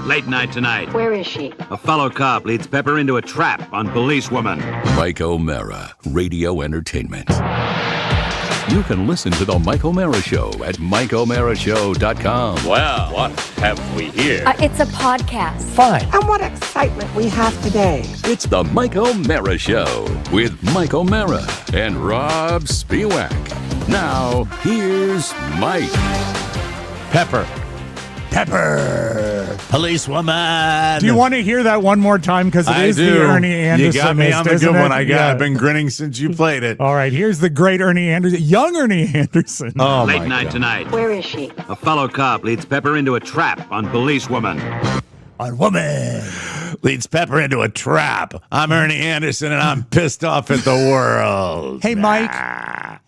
Late night tonight. Where is she? A fellow cop leads Pepper into a trap on policewoman. Mike O'Mara, Radio Entertainment. You can listen to The Mike O'Mara Show at MikeO'MaraShow.com. Well, what have we here? It's a podcast. Fine. And what excitement we have today. It's The Mike O'Mara Show with Mike O'Mara and Robb Spiewak. Now, here's Mike. Pepper. Policewoman. Do you want to hear that one more time? Because it is the Ernie Anderson. You got me on the good one. I've been. been grinning since you played it. All right, here's the great Ernie Anderson, young Ernie Anderson. Oh, Late night tonight. Where is she? A fellow cop leads Pepper into a trap on policewoman. On woman leads Pepper into a trap. I'm Ernie Anderson, and I'm pissed off at the world. Hey, Mike.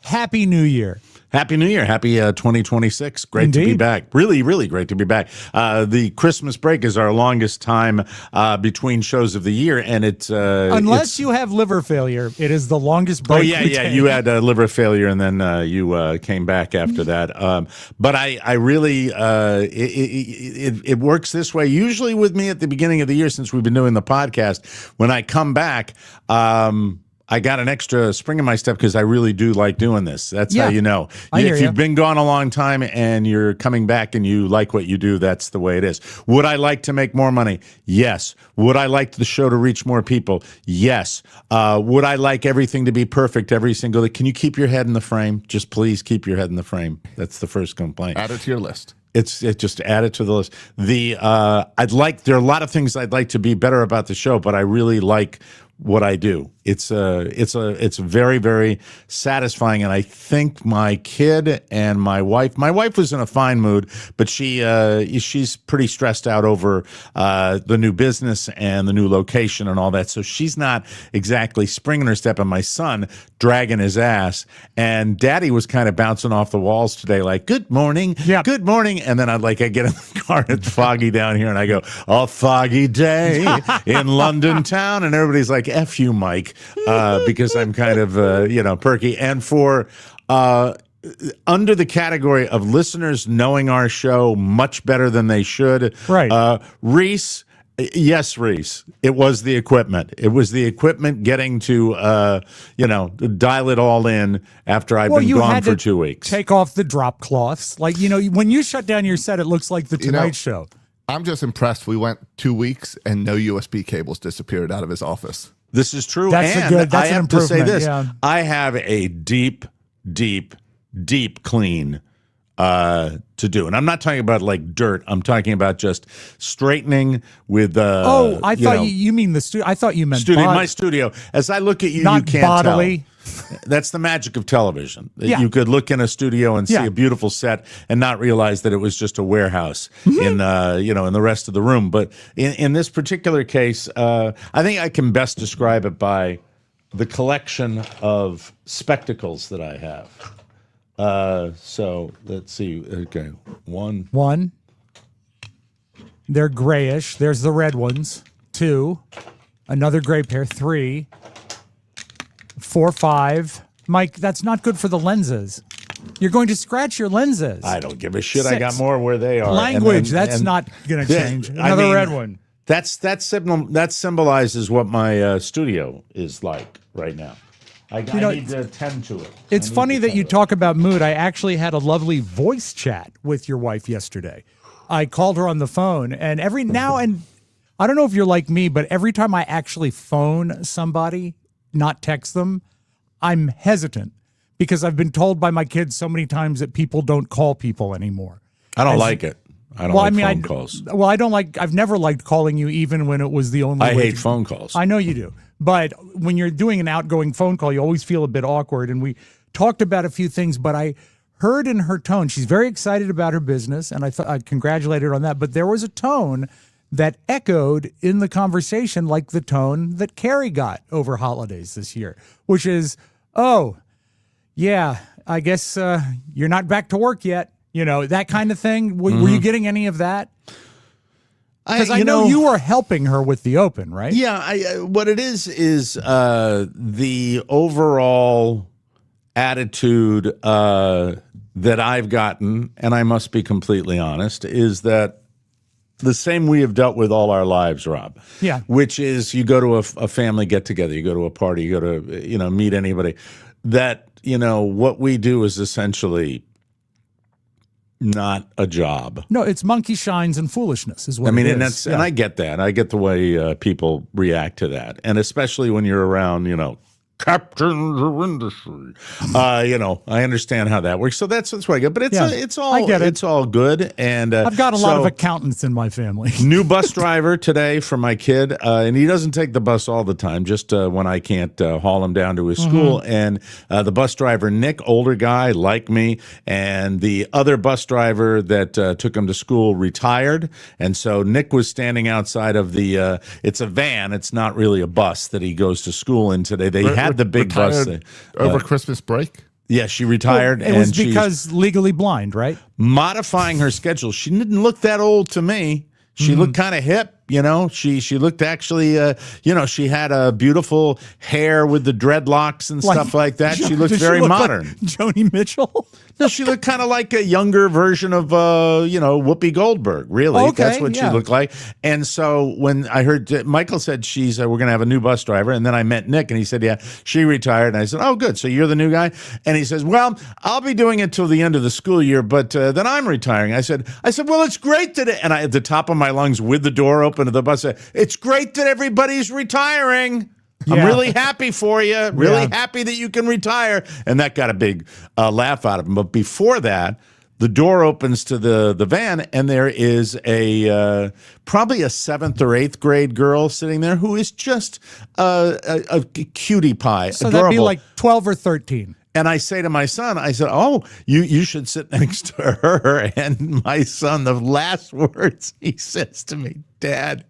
Happy New Year. Happy New Year. Happy 2026. Great to be Indeed. back. Really, really great to be back. The Christmas break is our longest time between shows of the year, and it's Unless you have liver failure, it is the longest break. Oh, yeah. You had liver failure, and then you came back after that. But I really, it works this way. Usually with me at the beginning of the year, since we've been doing the podcast, when I come back, I got an extra spring in my step because I really do like doing this. That's how you know. If you've been gone a long time and you're coming back and you like what you do, that's the way it is. Would I like to make more money? Yes. Would I like the show to reach more people? Yes. Would I like everything to be perfect every single day? Can you keep your head in the frame? Just please keep your head in the frame. That's the first complaint. Add it to your list. It's just add it to the list. There are a lot of things I'd like to be better about the show, but I really like what I do. It's very, very satisfying, and I think my kid and my wife was in a fine mood, but she's pretty stressed out over the new business and the new location and all that, so she's not exactly springing her step, and my son dragging his ass, and Daddy was kind of bouncing off the walls today like, good morning, good morning, and then I get in the car and it's foggy down here, and I go, a foggy day in London town, and everybody's like, F you, Mike, because I'm kind of, perky. And for under the category of listeners knowing our show much better than they should, right? Reese, yes, Reese, it was the equipment. It was the equipment getting to, dial it all in after I've been gone for 2 weeks. Take off the drop cloths. When you shut down your set, it looks like the Tonight Show. I'm just impressed. We went 2 weeks and no USB cables disappeared out of his office. This is true. That's and I have to say this. Yeah. I have a deep clean to do. And I'm not talking about like dirt. I'm talking about just straightening with I thought you mean the studio. I thought you meant my studio. As I look at you, not you can't bodily. tell. That's the magic of television. You could look in a studio and see a beautiful set and not realize that it was just a warehouse in the rest of the room. But in this particular case, I think I can best describe it by the collection of spectacles that I have. So let's see. Okay, one. They're grayish. There's the red ones. 2, another gray pair. 3, 4, 5. Mike, that's not good for the lenses. You're going to scratch your lenses. I don't give a shit. 6. I got more where they are. Language, that's not going to change. Another red one. That symbolizes what my studio is like right now. I need to tend to it. It's funny that you talk about mood. I actually had a lovely voice chat with your wife yesterday. I called her on the phone, and every now and I don't know if you're like me, but every time I actually phone somebody, not text them, I'm hesitant because I've been told by my kids so many times that people don't call people anymore. I don't like it. I don't like phone calls. Well, I've never liked calling you even when it was the only way. I hate phone calls. I know you do. But when you're doing an outgoing phone call, you always feel a bit awkward. And we talked about a few things, but I heard in her tone, she's very excited about her business, and I congratulated her on that. But there was a tone that echoed in the conversation like the tone that Carrie got over holidays this year, which is, oh, yeah, I guess you're not back to work yet. That kind of thing. Were you getting any of that? Because I know you were helping her with the Open, right? Yeah. What it is the overall attitude that I've gotten, and I must be completely honest, is that the same we have dealt with all our lives, Rob. Yeah. Which is you go to a family get together, you go to a party, you go to, meet anybody. That, what we do is essentially not a job. No, it's monkey shines and foolishness is what it is. And I get that. I get the way people react to that. And especially when you're around, captains of industry. I understand how that works. So that's what I get. But it's all good. And I've got a lot of accountants in my family. New bus driver today for my kid, and he doesn't take the bus all the time, just when I can't haul him down to his school. And the bus driver, Nick, older guy like me, and the other bus driver that took him to school retired. And so Nick was standing outside of the. It's a van. It's not really a bus that he goes to school in today. They had the big bus over Christmas break. Yeah, she retired. Well, it was because legally blind, right? Modifying her schedule. She didn't look that old to me. She looked kind of hip, She looked actually, she had a beautiful hair with the dreadlocks and stuff like that. She looked very modern. Like Joni Mitchell? No, she looked kind of like a younger version of, Whoopi Goldberg. Really, okay, that's what she looked like. And so when I heard Michael said we're going to have a new bus driver, and then I met Nick, and he said, yeah, she retired. And I said, oh, good. So you're the new guy? And he says, well, I'll be doing it till the end of the school year, but then I'm retiring. I said, well, it's great that and I at the top of my lungs with the door open to the bus, I said, it's great that everybody's retiring. I'm really happy for you. Really happy that you can retire. And that got a big laugh out of him. But before that, the door opens to the van, and there is probably a 7th or 8th grade girl sitting there who is just a cutie pie. So adorable. That'd be like 12 or 13. And I say to my son, I said, oh, you should sit next to her. And my son, the last words he says to me, Dad,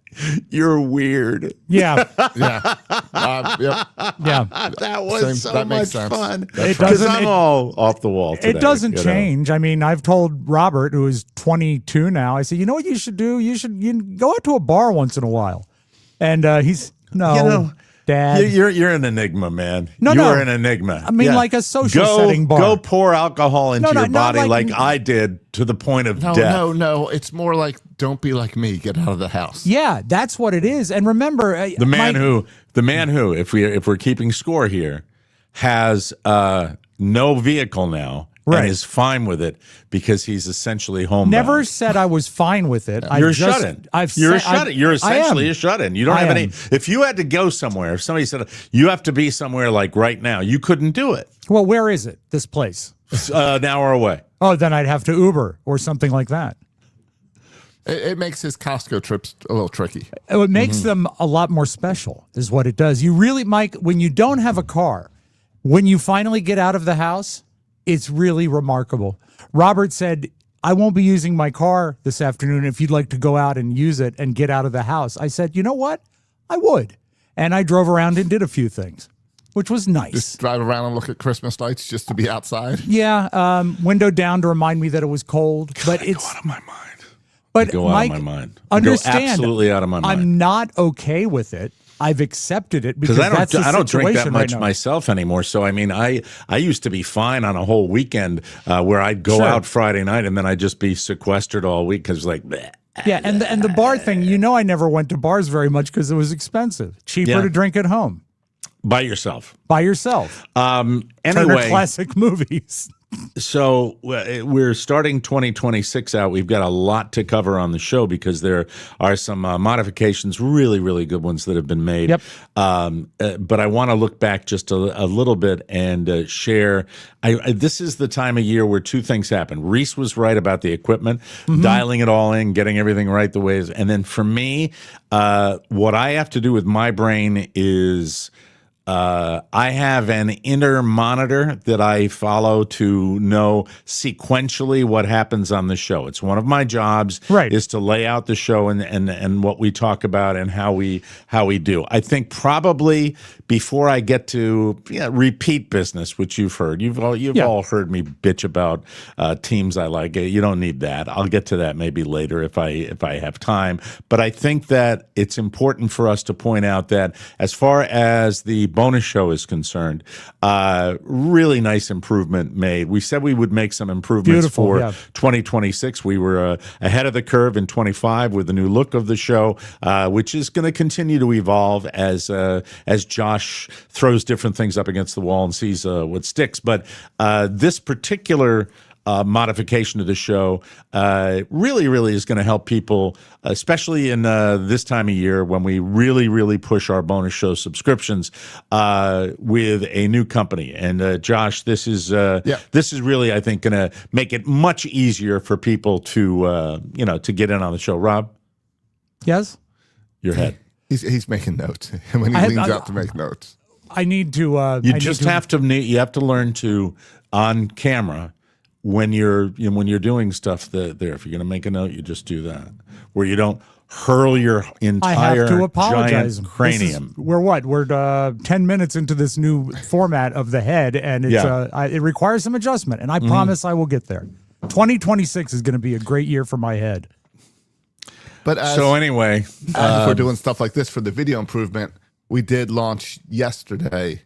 you're weird. Yeah. Yeah. Yeah. That was so much fun. Because I'm all off the wall today. It doesn't change. I mean, I've told Robert, who is 22 now, I said, you know what you should do? You go out to a bar once in a while. And he's, no. Dad, you're an enigma, man. No, you're an enigma. I mean, like a social setting bar. Go pour alcohol into your body like I did to the point of death. No. It's more like, don't be like me. Get out of the house. Yeah, that's what it is. And remember, the man who, if we're keeping score here, has no vehicle now. Right. And is fine with it because he's essentially homebound. Never said I was fine with it. You're a shut-in. You're essentially a shut-in. You don't have any. If you had to go somewhere, if somebody said you have to be somewhere like right now, you couldn't do it. Well, where is it? This place? An hour away. Oh, then I'd have to Uber or something like that. It makes his Costco trips a little tricky. It makes them a lot more special, is what it does. You really, Mike, when you don't have a car, when you finally get out of the house, it's really remarkable. Robert said, I won't be using my car this afternoon if you'd like to go out and use it and get out of the house. I said, you know what? I would. And I drove around and did a few things, which was nice. Just drive around and look at Christmas lights just to be outside? Yeah, window down to remind me that it was cold. But it's go out of my mind. But go Mike, out of my mind. Understand, go absolutely out of my mind. I'm not okay with it. I've accepted it because I situation don't drink that much right myself anymore. So I mean, I used to be fine on a whole weekend where I'd go out Friday night and then I'd just be sequestered all week because like. Bleh. Yeah, and the bar thing. I never went to bars very much because it was expensive. Cheaper to drink at home. By yourself. Anyway, Turner Classic Movies. So we're starting 2026 out. We've got a lot to cover on the show because there are some modifications, really, really good ones that have been made. Yep. But I want to look back just a little bit and share. This is the time of year where two things happen. Reese was right about the equipment, dialing it all in, getting everything right the way it is. And then for me, what I have to do with my brain is I have an inner monitor that I follow to know sequentially what happens on the show. It's one of my jobs is to lay out the show and what we talk about and how we do. I think probably before I get to repeat business, which you've heard, you've all heard me bitch about teams I like. You don't need that. I'll get to that maybe later if I have time. But I think that it's important for us to point out that as far as the bonus show is concerned. Really nice improvement made. We said we would make some improvements for 2026. We were ahead of the curve in 25 with the new look of the show, which is going to continue to evolve as Josh throws different things up against the wall and sees what sticks. But this particular modification to the show really is going to help people, especially in this time of year when we really push our bonus show subscriptions with a new company. And Josh, this is really, I think, going to make it much easier for people to to get in on the show. Rob? Yes? Your head. He's making notes when he leans out to make notes. I need to. You have to learn to, on camera, when you're doing stuff there. If you're going to make a note, you just do that, where you don't hurl your entire giant cranium. We're 10 minutes into this new format of the head, and it's it requires some adjustment, and I promise I will get there. 2026 is going to be a great year for my head. But anyway, as we're doing stuff like this for the video improvement, we did launch yesterday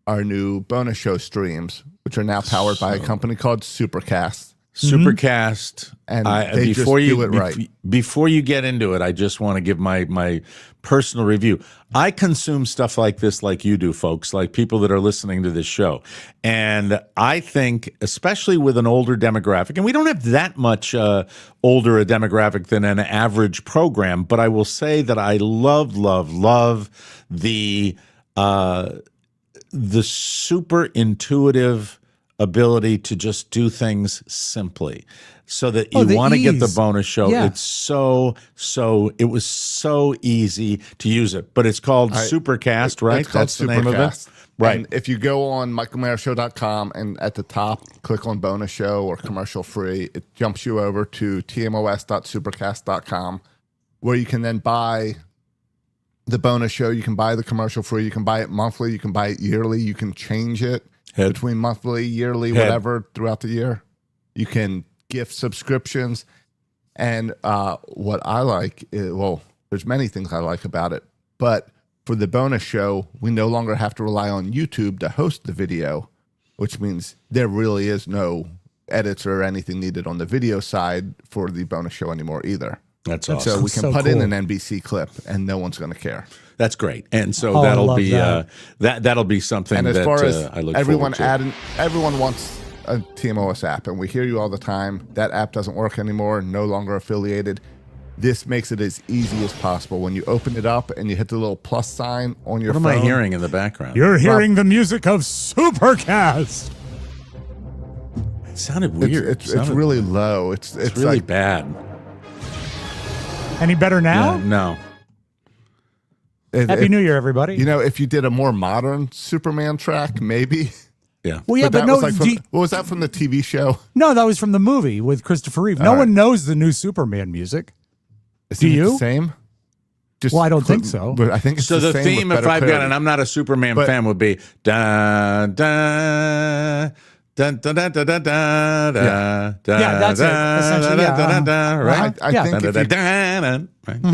our new bonus show streams, which are now powered by a company called Supercast. Supercast. And they before just do it right. Before you get into it, I just want to give my personal review. I consume stuff like this like you do, folks, like people that are listening to this show. And I think, especially with an older demographic, and we don't have that much older a demographic than an average program, but I will say that I love the super intuitive ability to just do things simply, so that you want to get the bonus show. Yeah. It's it was so easy to use it, but it's called Supercast, right? It's called That's the name of it. Right. And if you go on michaelmayershow.com and at the top, click on bonus show or commercial free, it jumps you over to tmos.supercast.com, where you can then buy the bonus show. You can buy the commercial free. You can buy it monthly. You can buy it yearly. You can change it between monthly, yearly, whatever throughout the year. You can gift subscriptions. And what I like is, there's many things I like about it, but for the bonus show, we no longer have to rely on YouTube to host the video, which means there really is no edits or anything needed on the video side for the bonus show anymore either. That's awesome. So we can put in an NBC clip, and no one's going to care. That's great, and so that'll be that'll be something. And as far as I look everyone forward to. everyone wants a TMOS app, and we hear you all the time. That app doesn't work anymore. No longer affiliated. This makes it as easy as possible. When you open it up and you hit the little plus sign on your phone. What am I hearing in the background? You're hearing the music of Supercast. It sounded weird. It's really low. It's really like, bad. Any better now? No. Happy New Year, everybody. You know, if you did a more modern Superman track, maybe. Yeah. Well, yeah, but no. what was that from the TV show? No, that was from the movie with Christopher Reeve. No one knows the new Superman music. Do you? The same? Well, I don't think so. But I think it's so. The same theme, if I've got, and I'm not a Superman fan, would be da da. Dun, dun, dun, dun, dun, dun, that's it. Essentially, right? I think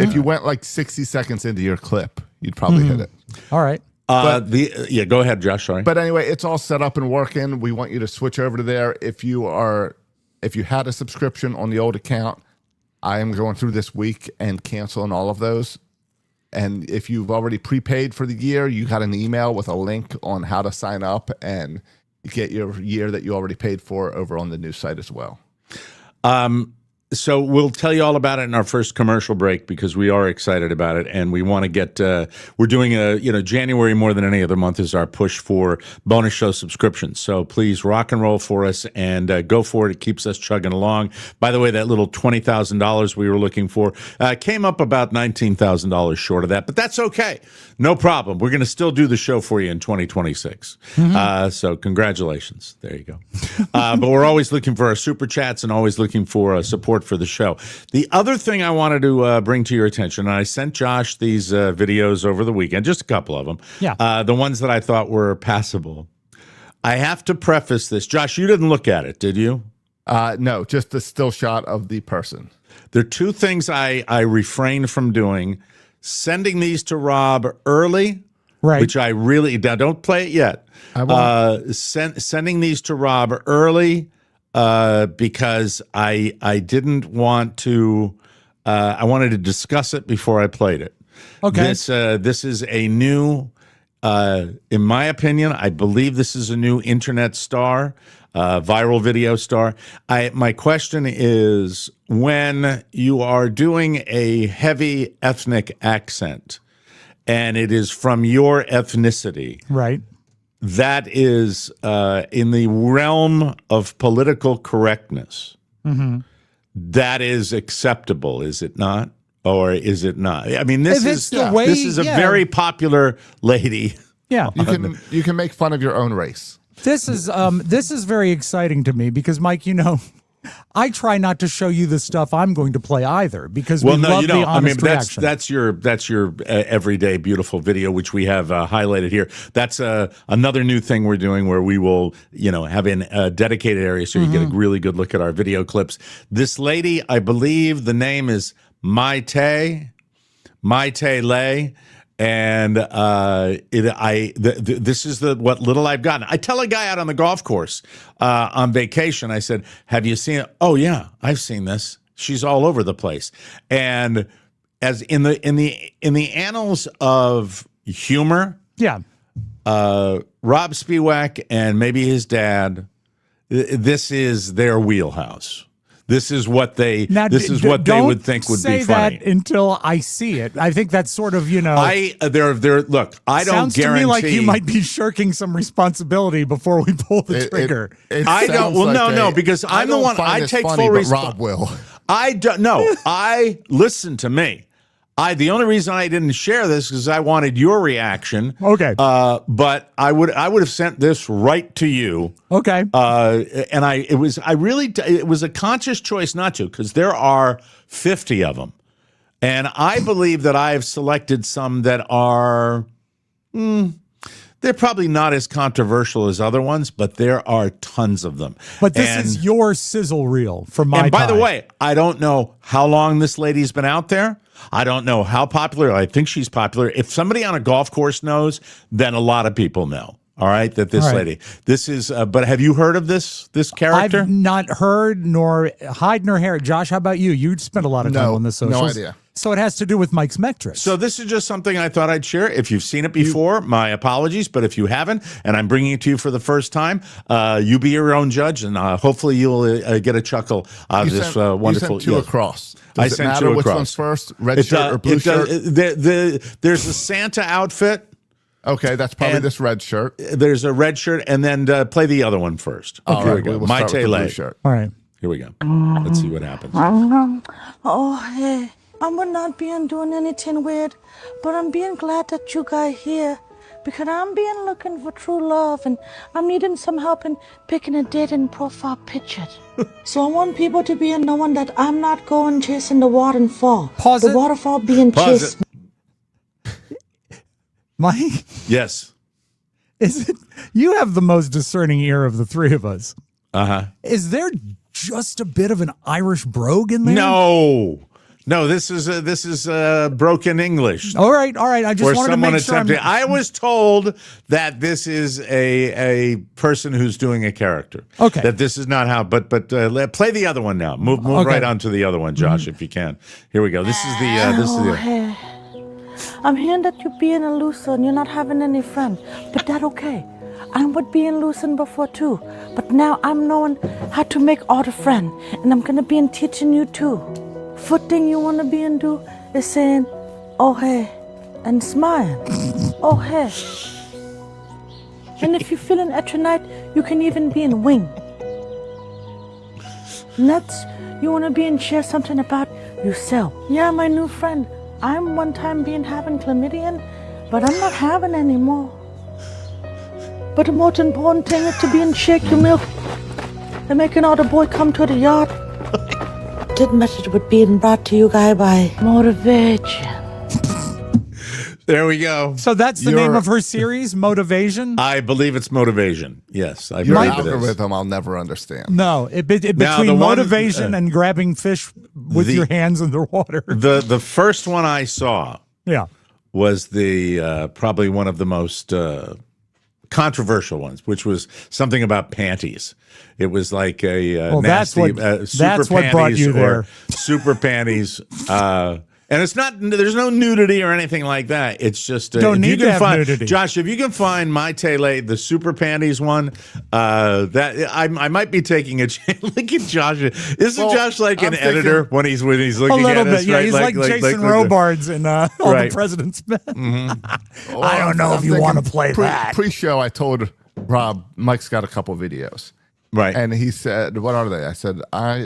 if you went like 60 seconds into your clip, you'd probably hit it. All right. Go ahead, Josh. Sorry. But anyway, it's all set up and working. We want you to switch over to there. If you had a subscription on the old account, I am going through this week and canceling all of those. And if you've already prepaid for the year, you got an email with a link on how to sign up and get your year that you already paid for over on the new site as well. So we'll tell you all about it in our first commercial break, because we are excited about it, and we want to get. We're doing January more than any other month is our push for bonus show subscriptions. So please rock and roll for us and go for it. It keeps us chugging along. By the way, that little $20,000 we were looking for came up about $19,000 short of that, but that's okay. No problem. We're going to still do the show for you in 2026. So congratulations. There you go. But we're always looking for our super chats and always looking for support for the show. The other thing I wanted to bring to your attention, and I sent Josh these videos over the weekend, just a couple of them. Yeah. The ones that I thought were passable. I have to preface this. Josh, you didn't look at it, did you? No, just the still shot of the person. There are two things I refrained from doing. Sending these to Robb early Right. which I really now don't play it yet. I won't. Sending these to Rob early because I didn't want to. I wanted to discuss it before I played it. Okay. This is a new, in my opinion, I believe this is a new internet star, viral video star. My question is, when you are doing a heavy ethnic accent, and it is from your ethnicity, Right. that is in the realm of political correctness. That is acceptable, is it not? Or is it not? I mean, this If it's is the way- this is a yeah. very popular lady. Yeah. You can make fun of your own race. This is very exciting to me because, Mike, I try not to show you the stuff I'm going to play either because we love the honest reaction. that's your everyday beautiful video, which we have highlighted here. That's another new thing we're doing where we will have a dedicated area so you get a really good look at our video clips. This lady, I believe the name is Maite Lay. And this is what little I've gotten. I tell a guy out on the golf course on vacation, I said, "Have you seen it?" "Oh yeah, I've seen this. She's all over the place." And as in the annals of humor, yeah. Robb Spiewak and maybe his dad, this is their wheelhouse. This is what they. This is what they would think would be funny. Don't say that until I see it. I think that's sort of Look, I don't sounds guarantee. to me like you might be shirking some responsibility before we pull the trigger. I don't. Well, no, because I'm the one. I take full responsibility. Rob will. I don't. No, listen to me. The only reason I didn't share this is I wanted your reaction. Okay. But I would have sent this right to you. Okay. And it was a conscious choice not to, because there are 50 of them, and I believe that I have selected some that are. They're probably not as controversial as other ones, but there are tons of them. But this is your sizzle reel from my. And by the way, I don't know how long this lady's been out there. I don't know how popular. I think she's popular. If somebody on a golf course knows, then a lot of people know. All right, that this lady. This is. But have you heard of this character? I've not heard nor hide nor hair. Josh, how about you? You spent a lot of time on the socials. No idea. So it has to do with Mike's metrics. So this is just something I thought I'd share. If you've seen it before, my apologies. But if you haven't, and I'm bringing it to you for the first time, you be your own judge, and hopefully you'll get a chuckle out of this wonderful. You sent two across. Does it sent matter two which across. one's first? Red shirt or blue shirt? There's a Santa outfit. Okay, that's probably this red shirt. There's a red shirt, and then play the other one first. All Here right, we go. we'll start with the blue Maite shirt. All right. Here we go. Let's see what happens. Oh, hey, I'm not being doing anything weird, but I'm being glad that you guys here because I'm being looking for true love and I'm needing some help in picking a dating profile picture. So I want people to be knowing that I'm not going chasing the waterfall. Pause the it. waterfall being Pause chased. Mike, Yes. is it? You have the most discerning ear of the three of us. Uh-huh. Is there just a bit of an Irish brogue in there? No, this is broken English. All right. I just Or wanted to someone make sure. attempting. I was told that this is a person who's doing a character. Okay. That this is not how. But play the other one now. Move Okay. right on to the other one, Josh, if you can. Here we go. This is the. Hey, I'm hearing that you're being a loser and you're not having any friends, but that's okay. I was being loosened before too, but now I'm knowing how to make all the friends, and I'm gonna be teaching you too. First thing you wanna be and do is saying, "Oh hey," and smiling. "Oh hey." And if you're feeling extra night, you can even be in wing. Next, you wanna be and share something about yourself. Yeah, my new friend. I'm one time being having chlamydia, but I'm not having anymore. But the most important thing is to be and shake your milk and making all the boy come to the yard. This message would be brought to you guys by Motivation. There we go. So that's the name of her series, Motivation? I believe it's Motivation. Yes, I Your believe it is. algorithm, I'll never understand. No, between the one- motivation and grabbing fish with your hands in the water. The first one I saw Yeah. was the probably one of the most controversial ones, which was something about panties. It was like a nasty that's what brought you there. Super panties. And it's not. There's no nudity or anything like that. It's just don't need to have nudity. Josh, if you can find my tele, the super panties one, that I might be taking a chance. Look at Josh. Isn't Josh like an editor when he's looking a little at bit? us? Yeah, right? he's like Jason Robards in All the President's Men. Mm-hmm. I don't know if you want to play that. Pre-show, I told Rob, Mike's got a couple videos. Right. And he said, what are they? I said,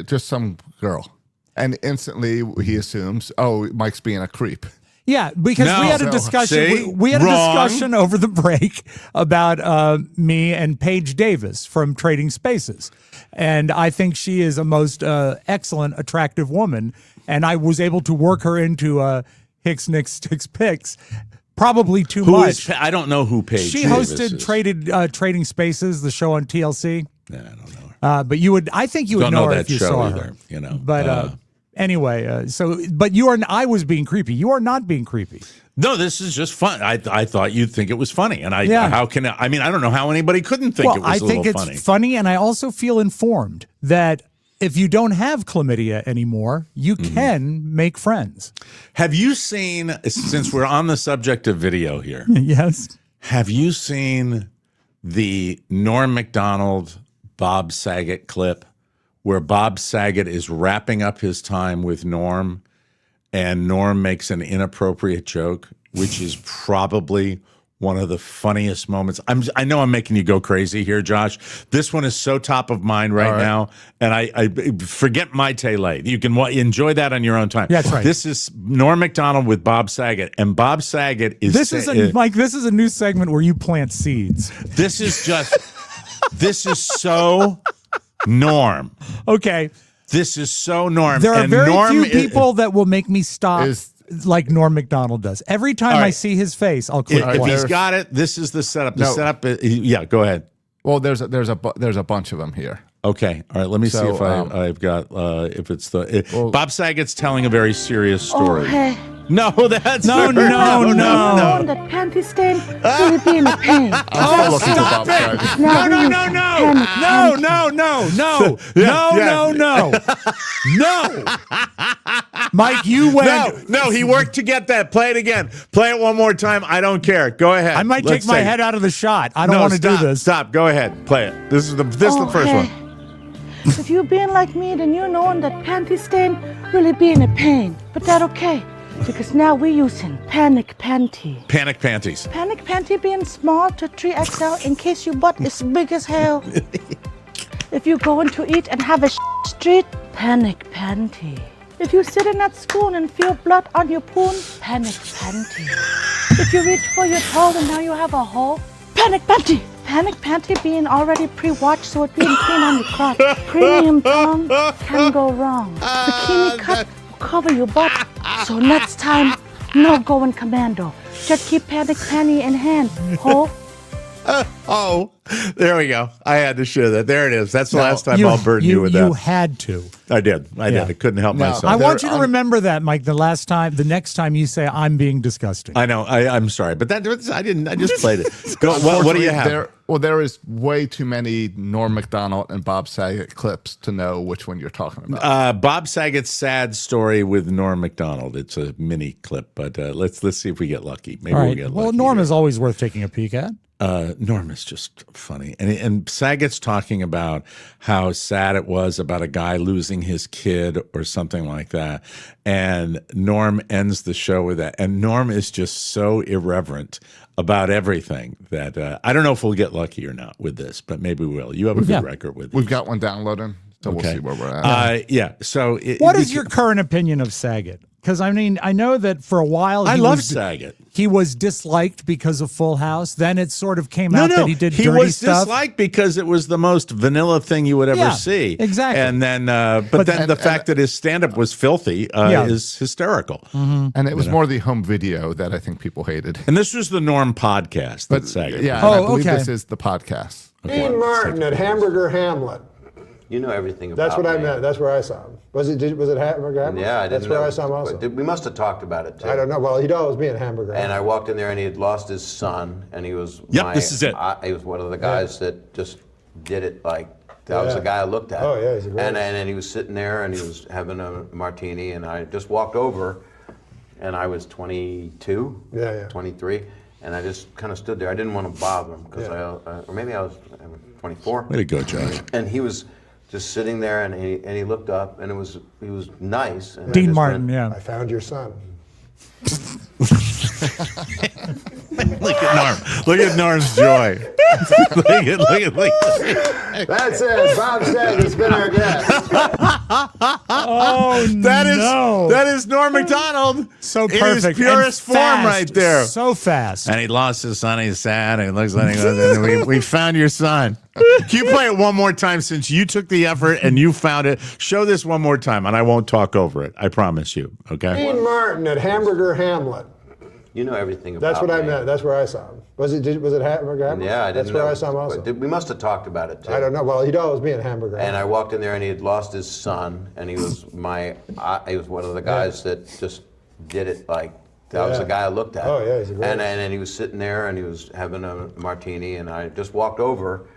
just some girl. And instantly he assumes, oh, Mike's being a creep. Yeah, because we had a discussion. See? We had a Wrong. discussion over the break about me and Paige Davis from Trading Spaces, and I think she is a most excellent, attractive woman. And I was able to work her into Hicks Nicks Sticks Picks. Probably too much. I don't know who Paige. She Davis hosted is. Trading Spaces, the show on TLC. Yeah, I don't know her. But you would, I think you would Don't know know her that if you show saw either, her. you know. But anyway, but you are. I was being creepy. You are not being creepy. No, this is just fun. I thought you'd think it was funny, and how can I mean, I don't know how anybody couldn't think it was I think it's funny, and I also feel informed that if you don't have chlamydia anymore, you can make friends. Have you seen, since we're on the subject of video here, Yes. have you seen the Norm Macdonald, Bob Saget clip where Bob Saget is wrapping up his time with Norm and Norm makes an inappropriate joke, which is probably one of the funniest moments. I know I'm making you go crazy here, Josh. This one is so top of mind right now, and I forget my tele. You can enjoy that on your own time. That's right. This is Norm Macdonald with Bob Saget, and Bob Saget is Mike. This is a new segment where you plant seeds. This is just this is so Norm. Okay. This is so Norm. There are and very Norm few people that will make me stop like Norm Macdonald does. Every time I see his face, I'll click. If he's got it, this is the setup. The setup. Yeah, go ahead. Well, there's a bunch of them here. Okay. All right. Let me see if I've got if it's the Bob Saget's telling a very serious story. Oh, hey. No, that's no. That panty stain really be in a pain. Stop it! No! Mike, you went. No, he worked to get that. Play it again. Play it one more time. I don't care. Go ahead. I might take my head out of the shot. I don't want to do this. Stop. Go ahead. Play it. This is the first one. If you being like me, then you knowing that panty stain really be in a pain. But that okay. Because now we're using Panic Panty. Panic Panties. Panic Panty being small to 3XL in case your butt is big as hell. If you're going to eat and have a street, Panic Panty. If you're sitting at school and feel blood on your poon, Panic Panty. If you reach for your towel and now you have a hole, Panic Panty. Panic Panty being already pre-washed so it being clean on your crotch. Premium tongue can go wrong. Bikini cut cover your butt. So next time, no going commando. Just keep Panic Panty in hand, ho. Oh, there we go. I had to show that. There it is. That's the last time I'll burden you with that. You had to. I did. I couldn't help myself. I want you to remember that, Mike. The next time you say I'm being disgusting. I know. I'm sorry, but I didn't. I just played it. Go. What do you have? There is way too many Norm Macdonald and Bob Saget clips to know which one you're talking about. Bob Saget's sad story with Norm Macdonald. It's a mini clip, but let's see if we get lucky. Maybe we'll get lucky. Well, Norm is always worth taking a peek at. Norm is just funny. And Saget's talking about how sad it was about a guy losing his kid or something like that. And Norm ends the show with that. And Norm is just so irreverent about everything that I don't know if we'll get lucky or not with this, but maybe we will. You have a good record with it. We've got one downloading, so we'll see where we're at. Yeah. So what is your current opinion of Saget? Because I mean, I know that for a while I love Saget. He was disliked because of Full House. Then it sort of came out that he did dirty stuff. He was disliked because it was the most vanilla thing you would ever see. Exactly. And then, but then the fact that his stand-up was filthy is hysterical. Mm-hmm. And it was more the home video that I think people hated. And this was the Norm podcast that Saget. Yeah. I believe this is the podcast. Dean Martin at Hamburger Hamlet. You know everything about That's what I me. meant. That's where I saw him. Was it Hamburger Hamlet? Yeah, I didn't That's where know. I saw him also. We must have talked about it too. I don't know. Well, he'd always be in Hamburger And I Hamlet. walked in there, and he had lost his son, and he was Yep, this is it. He was one of the guys that just did it like that was the guy I looked at. Oh, yeah, he's a great and he was sitting there, and he was having a martini, and I just walked over, and I was 22, 23, and I just kind of stood there. I didn't want to bother him because or maybe I was 24. Way to go, Josh. And he was just sitting there, and he looked up, and he was nice. And I Dean just Martin, went, I found your son. Look at Norm. Look at Norm's joy. look at. That's it. Bob said it's been our guest. Oh, That is Norm Macdonald. so in his perfect. purest And form fast. right there. So fast. And he lost his son. He's sad. And he looks like he goes, and we found your son. Can you play it one more time since you took the effort and you found it? Show this one more time, and I won't talk over it. I promise you. Okay. Dean Martin at Hamburger Hamlet. You know everything about That's what I me. meant. That's where I saw him. Was it Hamburger Hamlet? Yeah, I didn't That's where know. I saw him also. We must have talked about it too. I don't know. Well, he'd always be in Hamburger And Hamlet. I walked in there, and he had lost his son, and he was he was one of the guys that just did it like that was the guy I looked at. Oh, yeah, he's a great and he was sitting there, and he was having a martini, and I just walked over,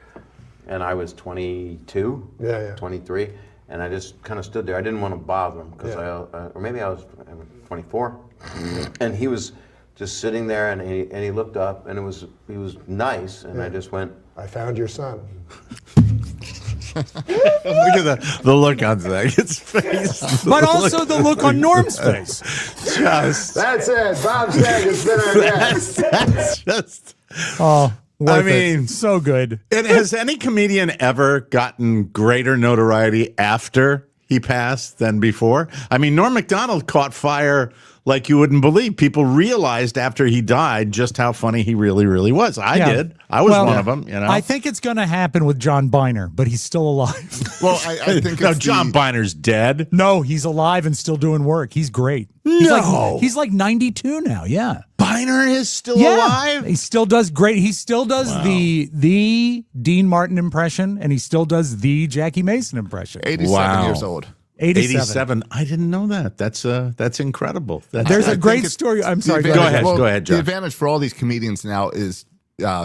and I was 22, 23, and I just kind of stood there. I didn't want to bother him because or maybe I was 24, and he was just sitting there, and he looked up, and he was nice, and I just went, I found your son. Look at the look on Zach's face. But also the look on Norm's face. Just. That's it. Bob said it's been our guest. That's just. Oh, I mean, so good. And has any comedian ever gotten greater notoriety after he passed than before? I mean, Norm Macdonald caught fire like you wouldn't believe. People realized after he died just how funny he really, really was. I did. I was one of them. You know, I think it's going to happen with John Biner, but he's still alive. Well, I think no, John Biner's dead. No, he's alive and still doing work. He's great. He's like 92 now. Yeah. Biner is still alive? He still does great. He still does the Dean Martin impression, and he still does the Jackie Mason impression. 87 years old. 87. I didn't know that. That's incredible. There's a great story. I'm sorry. Go ahead, Josh. The advantage for all these comedians now is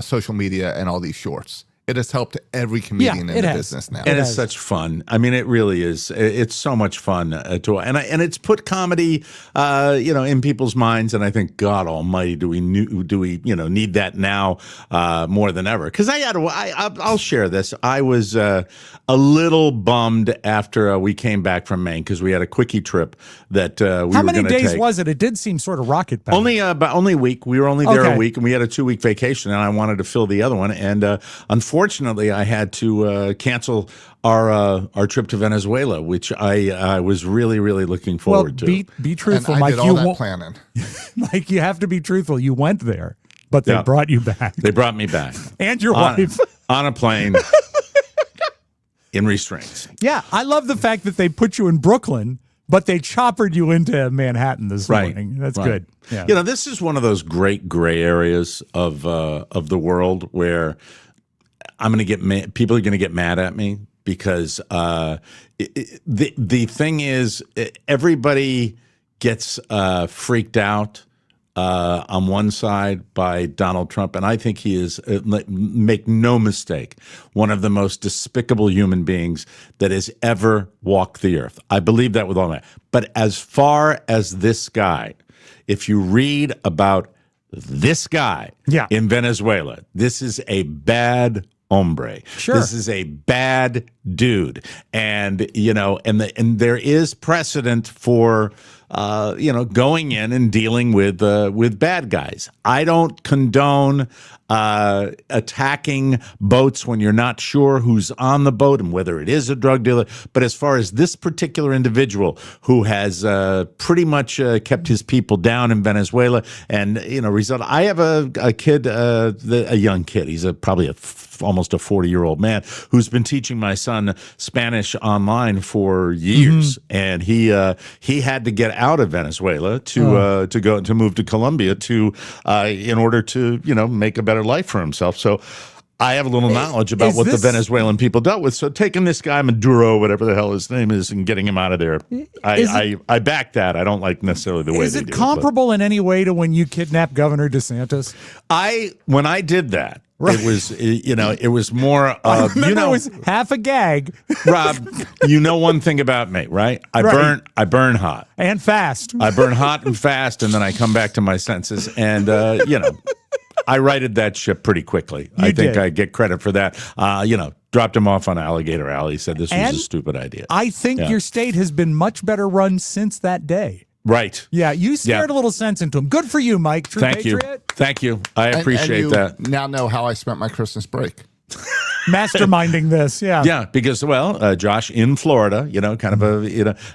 social media and all these shorts. It has helped every comedian in the business now. And it's such fun. I mean, it really is. It's so much fun to, and it's put comedy, in people's minds. And I think, God Almighty, do we need that now more than ever? Because I'll share this. I was a little bummed after we came back from Maine because we had a quickie trip that we were going to take. How many days was it? It did seem sort of rocket power. Only a week. We were only there a week, and we had a 2-week vacation, and I wanted to fill the other one. And unfortunately, I had to cancel our trip to Venezuela, which I was really, really looking forward to. Be truthful, and I Mike. did all that planning. Mike, you have to be truthful. You went there, but they brought you back. They brought me back. And your wife. On a plane in restraints. Yeah, I love the fact that they put you in Brooklyn, but they choppered you into Manhattan this morning. That's good. Yeah. This is one of those great gray areas of the world where I'm going to get people are going to get mad at me because the thing is everybody gets freaked out on one side by Donald Trump, and I think he is, make no mistake, one of the most despicable human beings that has ever walked the earth. I believe that with all my heart. But as far as this guy, if you read about this guy in Venezuela, this is a bad hombre. Sure. This is a bad dude. And, and there is precedent for, going in and dealing with bad guys. I don't condone attacking boats when you're not sure who's on the boat and whether it is a drug dealer. But as far as this particular individual who has pretty much kept his people down in Venezuela and, I have a kid, a young kid. He's probably almost a 40-year-old man who's been teaching my son Spanish online for years. And he had to get out of Venezuela to move to Colombia in order to, make a better life for himself. So I have a little knowledge about what the Venezuelan people dealt with. So taking this guy Maduro, whatever the hell his name is, and getting him out of there, I back that. I don't like necessarily the way they do it. Is it comparable in any way to when you kidnapped Governor DeSantis? When I did that, right. It was more of, it was half a gag. Rob, you know one thing about me, right? I burn hot. And fast. I burn hot and fast, and then I come back to my senses. And, I righted that ship pretty quickly. I think I get credit for that. Dropped him off on Alligator Alley. Said this was a stupid idea. I think your state has been much better run since that day. Right. Yeah, you scared a little sense into him. Good for you, Mike. True patriot. Thank you. I appreciate that. Now know how I spent my Christmas break. Masterminding this, yeah. Yeah, because, Josh, in Florida, kind of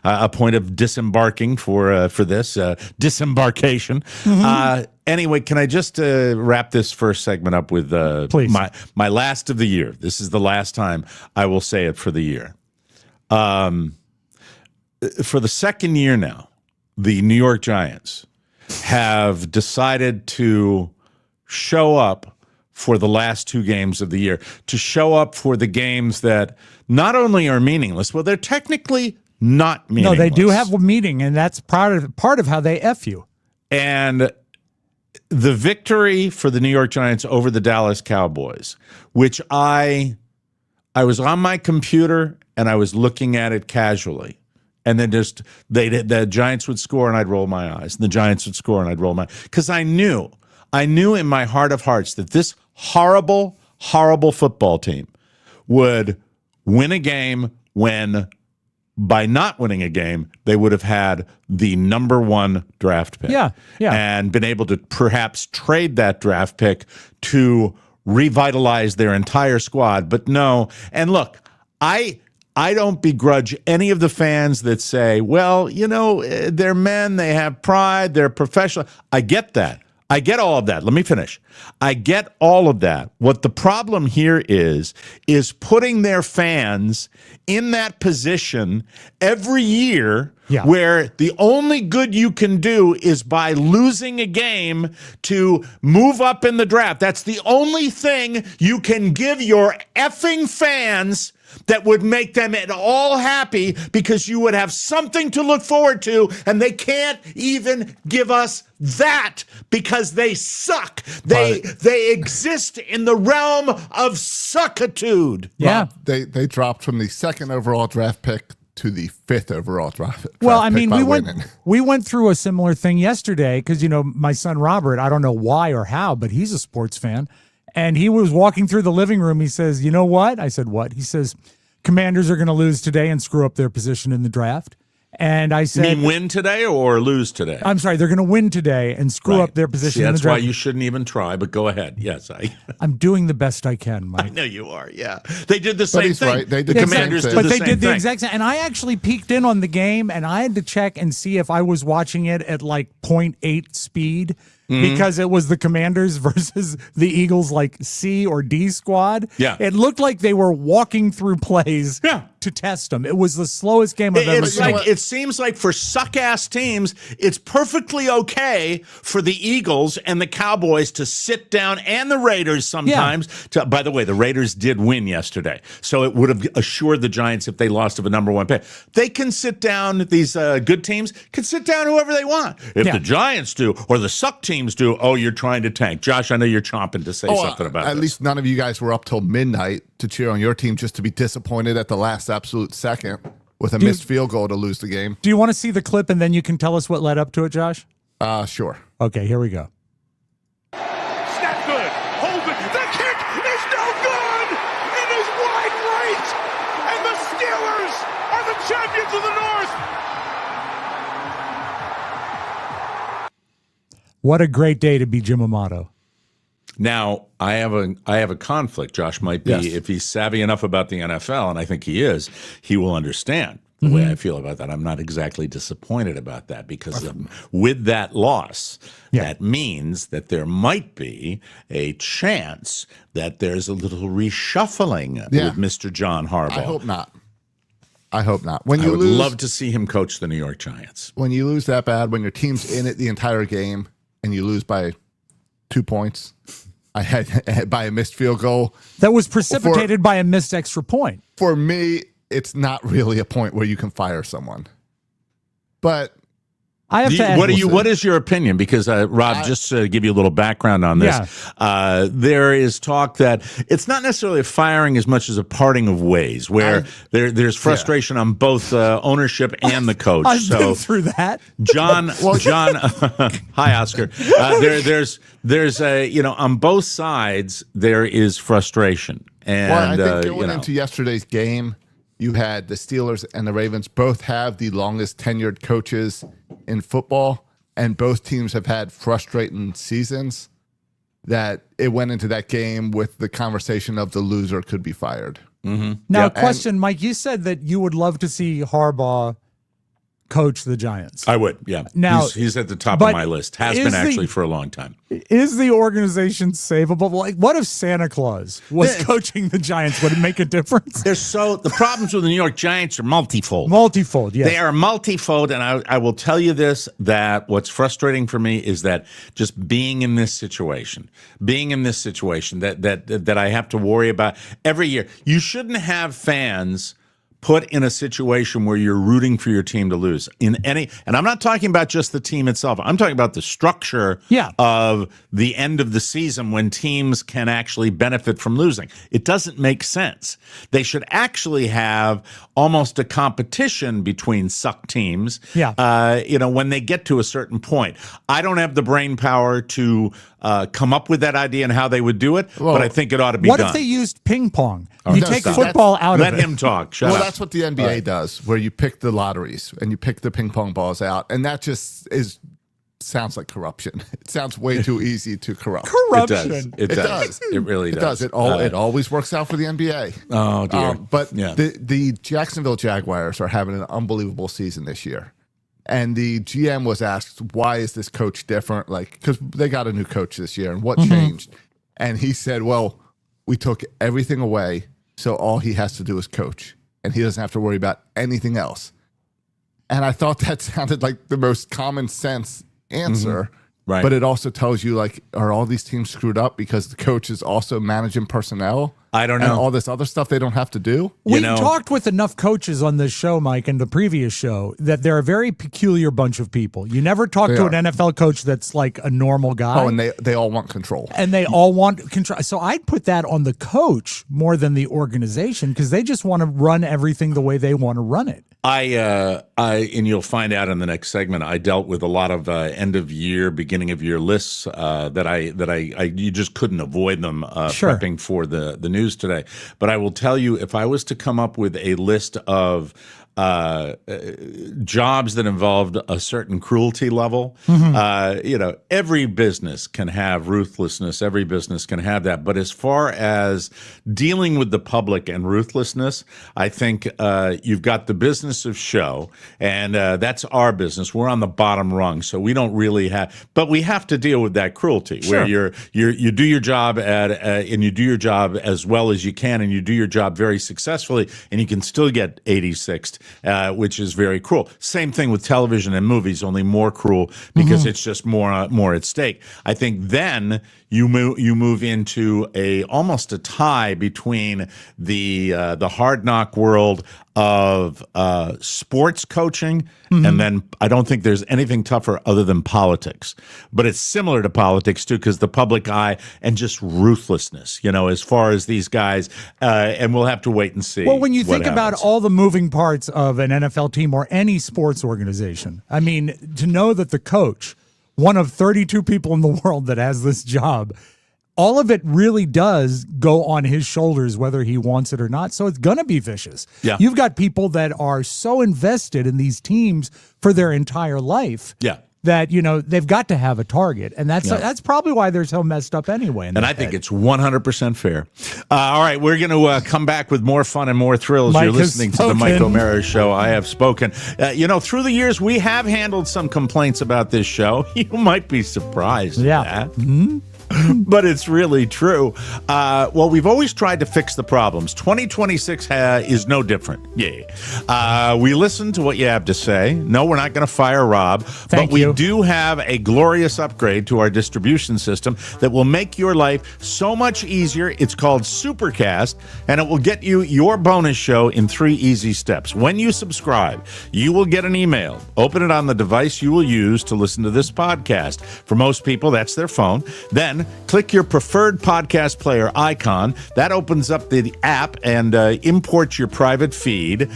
a point of disembarking for this, disembarkation. Mm-hmm. Anyway, can I just wrap this first segment up with Please. my last of the year? This is the last time I will say it for the year. For the second year now, the New York Giants have decided to show up for the last 2 games of the year, to show up for the games that not only are meaningless, well, they're technically not meaningless. No, they do have a meaning, and that's part of how they F you. And the victory for the New York Giants over the Dallas Cowboys, which I was on my computer and I was looking at it casually. And then the Giants would score and I'd roll my eyes. And the Giants would score and I'd roll my eyes. Because I knew in my heart of hearts that this horrible, horrible football team would win a game when, by not winning a game, they would have had the number 1 draft pick. Yeah. And been able to perhaps trade that draft pick to revitalize their entire squad. But no. And look, I don't begrudge any of the fans that say, well, they're men, they have pride, they're professional. I get that. I get all of that. Let me finish. I get all of that. What the problem here is putting their fans in that position every year where the only good you can do is by losing a game to move up in the draft. That's the only thing you can give your effing fans that would make them at all happy, because you would have something to look forward to, and they can't even give us that because they suck. They exist in the realm of suckitude. Yeah. Rob, they dropped from the 2nd overall draft pick to the 5th overall draft. Well, I mean, we went through a similar thing yesterday because, my son Robert, I don't know why or how, but he's a sports fan. And he was walking through the living room. He says, you know what? I said, what? He says, Commanders are going to lose today and screw up their position in the draft. And I said, you mean win today or lose today? I'm sorry, they're going to win today and screw up their position in the draft. That's why you shouldn't even try, but go ahead. Yes, I'm doing the best I can, Mike. I know you are, yeah. They did the same thing. Right. They did the Commanders did but the they same did the thing. exact same. And I actually peeked in on the game, and I had to check and see if I was watching it at like 0.8 speed. Because it was the Commanders versus the Eagles, like C or D squad. Yeah. It looked like they were walking through plays to test them. It was the slowest game I've ever seen. It seems like for suck-ass teams, it's perfectly okay for the Eagles and the Cowboys to sit down, and the Raiders sometimes. By the way, the Raiders did win yesterday, so it would have assured the Giants if they lost of a number 1 pick. They can sit down, these good teams can sit down whoever they want. If the Giants do, or the suck teams do, you're trying to tank. Josh, I know you're chomping to say something about this. At least none of you guys were up till midnight to cheer on your team just to be disappointed at the last absolute second with a missed field goal to lose the game. Do you want to see the clip and then you can tell us what led up to it, Josh? Sure. Okay, here we go. Snap good. Hold it. The kick is no good. It is wide right. And the Steelers are the champions of the North. What a great day to be Jim Amato. Now, I have a conflict. Josh might be, if he's savvy enough about the NFL, and I think he is, he will understand the way I feel about that. I'm not exactly disappointed about that, because with that loss, that means that there might be a chance that there's a little reshuffling with Mr. John Harbaugh. I hope not. I would love to see him coach the New York Giants. When you lose that bad, when your team's in it the entire game and you lose by 2 points, I had by a missed field goal. That was precipitated by a missed extra point. For me, it's not really a point where you can fire someone. But I have to ask, what is your opinion? Because Rob, just to give you a little background on this, there is talk that it's not necessarily a firing as much as a parting of ways, where there's frustration on both ownership and the coach. I've been through that. John, hi Oscar. There's on both sides there is frustration, and I think going into yesterday's game, you had the Steelers and the Ravens both have the longest tenured coaches in football, and both teams have had frustrating seasons, that it went into that game with the conversation of the loser could be fired. Mm-hmm. Now, question, Mike, you said that you would love to see Harbaugh coach the Giants. I would, yeah. Now, he's at the top of my list. Has been actually for a long time. Is the organization savable? Like, what if Santa Claus was coaching the Giants? Would it make a difference? The problems with the New York Giants are multifold. Multifold, yes. They are multifold, and I will tell you this, that what's frustrating for me is that just being in this situation that I have to worry about every year. You shouldn't have fans put in a situation where you're rooting for your team to lose and I'm not talking about just the team itself. I'm talking about the structure of the end of the season when teams can actually benefit from losing. It doesn't make sense. They should actually have almost a competition between suck teams. When they get to a certain point. I don't have the brain power to come up with that idea and how they would do it, but I think it ought to be done. What if they used ping pong? You take football out of it. Let him talk. Shut up. That's what the NBA does, where you pick the lotteries and you pick the ping pong balls out, and that just sounds like corruption. It sounds way too easy to corrupt. Corruption. It does. It really does. It always works out for the NBA. Oh dear. But the Jacksonville Jaguars are having an unbelievable season this year. And the GM was asked, why is this coach different? Because they got a new coach this year, and what changed? And he said, well, we took everything away, so all he has to do is coach, and he doesn't have to worry about anything else. And I thought that sounded like the most common sense answer. Right. But it also tells you, are all these teams screwed up because the coach is also managing personnel? I don't know. And all this other stuff they don't have to do? We talked with enough coaches on this show, Mike, and the previous show, that they're a very peculiar bunch of people. You never talk to an NFL coach that's like a normal guy. Oh, and they all want control. And they all want control. So I'd put that on the coach more than the organization, because they just want to run everything the way they want to run it. And you'll find out in the next segment, I dealt with a lot of end of year, beginning of year lists that you just couldn't avoid them prepping for the news today. But I will tell you, if I was to come up with a list of jobs that involved a certain cruelty level, every business can have ruthlessness. Every business can have that. But as far as dealing with the public and ruthlessness, I think you've got the business of show, and that's our business. We're on the bottom rung, so we don't really have, but we have to deal with that cruelty where you do your job and you do your job as well as you can, and you do your job very successfully, and you can still get 86th. Which is very cruel. Same thing with television and movies, only more cruel because it's just more at stake. I think then you move into almost a tie between the hard knock world of sports coaching, and then I don't think there's anything tougher other than politics. But it's similar to politics too, because the public eye and just ruthlessness, as far as these guys, and we'll have to wait and see. Well, when you think about all the moving parts of an NFL team or any sports organization, I mean, to know that the coach, one of 32 people in the world that has this job, all of it really does go on his shoulders, whether he wants it or not. So it's going to be vicious. Yeah. You've got people that are so invested in these teams for their entire life. Yeah. That, they've got to have a target. And that's probably why they're so messed up anyway. And I think it's 100% fair. All right, we're going to come back with more fun and more thrills. You're listening to the Mike O'Mara Show. I have spoken. Through the years, we have handled some complaints about this show. You might be surprised at that. but it's really true. Well, we've always tried to fix the problems. 2026 is no different. Yeah. We listen to what you have to say. No, we're not going to fire Rob. Thank but we you. do have a glorious upgrade to our distribution system that will make your life so much easier. It's called Supercast, and it will get you your bonus show in 3 easy steps. When you subscribe, you will get an email. Open it on the device you will use to listen to this podcast. For most people, that's their phone. Then click your preferred podcast player icon. That opens up the app and imports your private feed.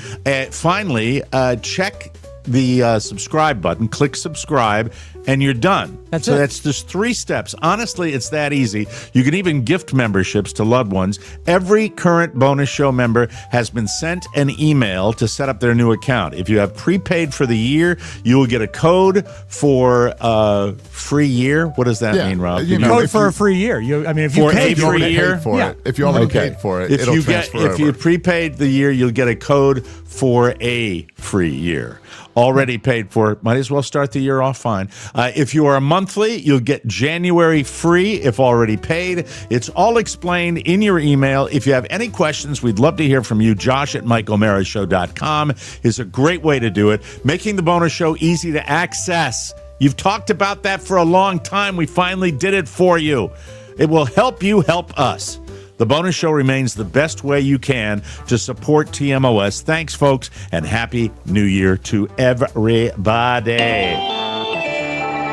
Finally, check the subscribe button, click subscribe, and you're done. That's so it. that's just 3 steps. Honestly, it's that easy. You can even gift memberships to loved ones. Every current bonus show member has been sent an email to set up their new account. If you have prepaid for the year, you will get a code for a free year. What does that mean, Rob? Code for a free year. If you for paid a free year for it. If you already paid for it, it'll transfer over. If you prepaid the year, you'll get a code for a free year. Already paid for it. Might as well start the year off fine. If you are a monthly, you'll get January free if already paid. It's all explained in your email. If you have any questions, we'd love to hear from you. Josh at MikeO'MaraShow.com is a great way to do it. Making the bonus show easy to access. You've talked about that for a long time. We finally did it for you. It will help you help us. The bonus show remains the best way you can to support TMOS. Thanks, folks, and Happy New Year to everybody.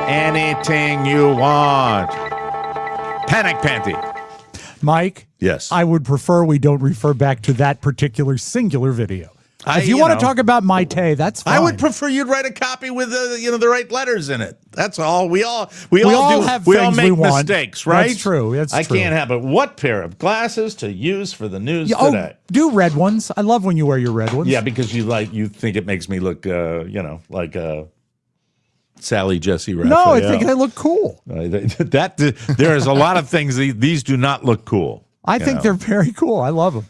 Anything you want. Panic Panty. Mike? Yes. I would prefer we don't refer back to that particular singular video. If you want to talk about my Tay, that's fine. I would prefer you'd write a copy with the right letters in it. That's all. We all make mistakes, right? That's true. I can't have it. What pair of glasses to use for the news today? Do red ones. I love when you wear your red ones. Yeah, because you think it makes me look like Sally Jesse Raphael. No, I think they look cool. There is a lot of things. These do not look cool. I think they're very cool. I love them.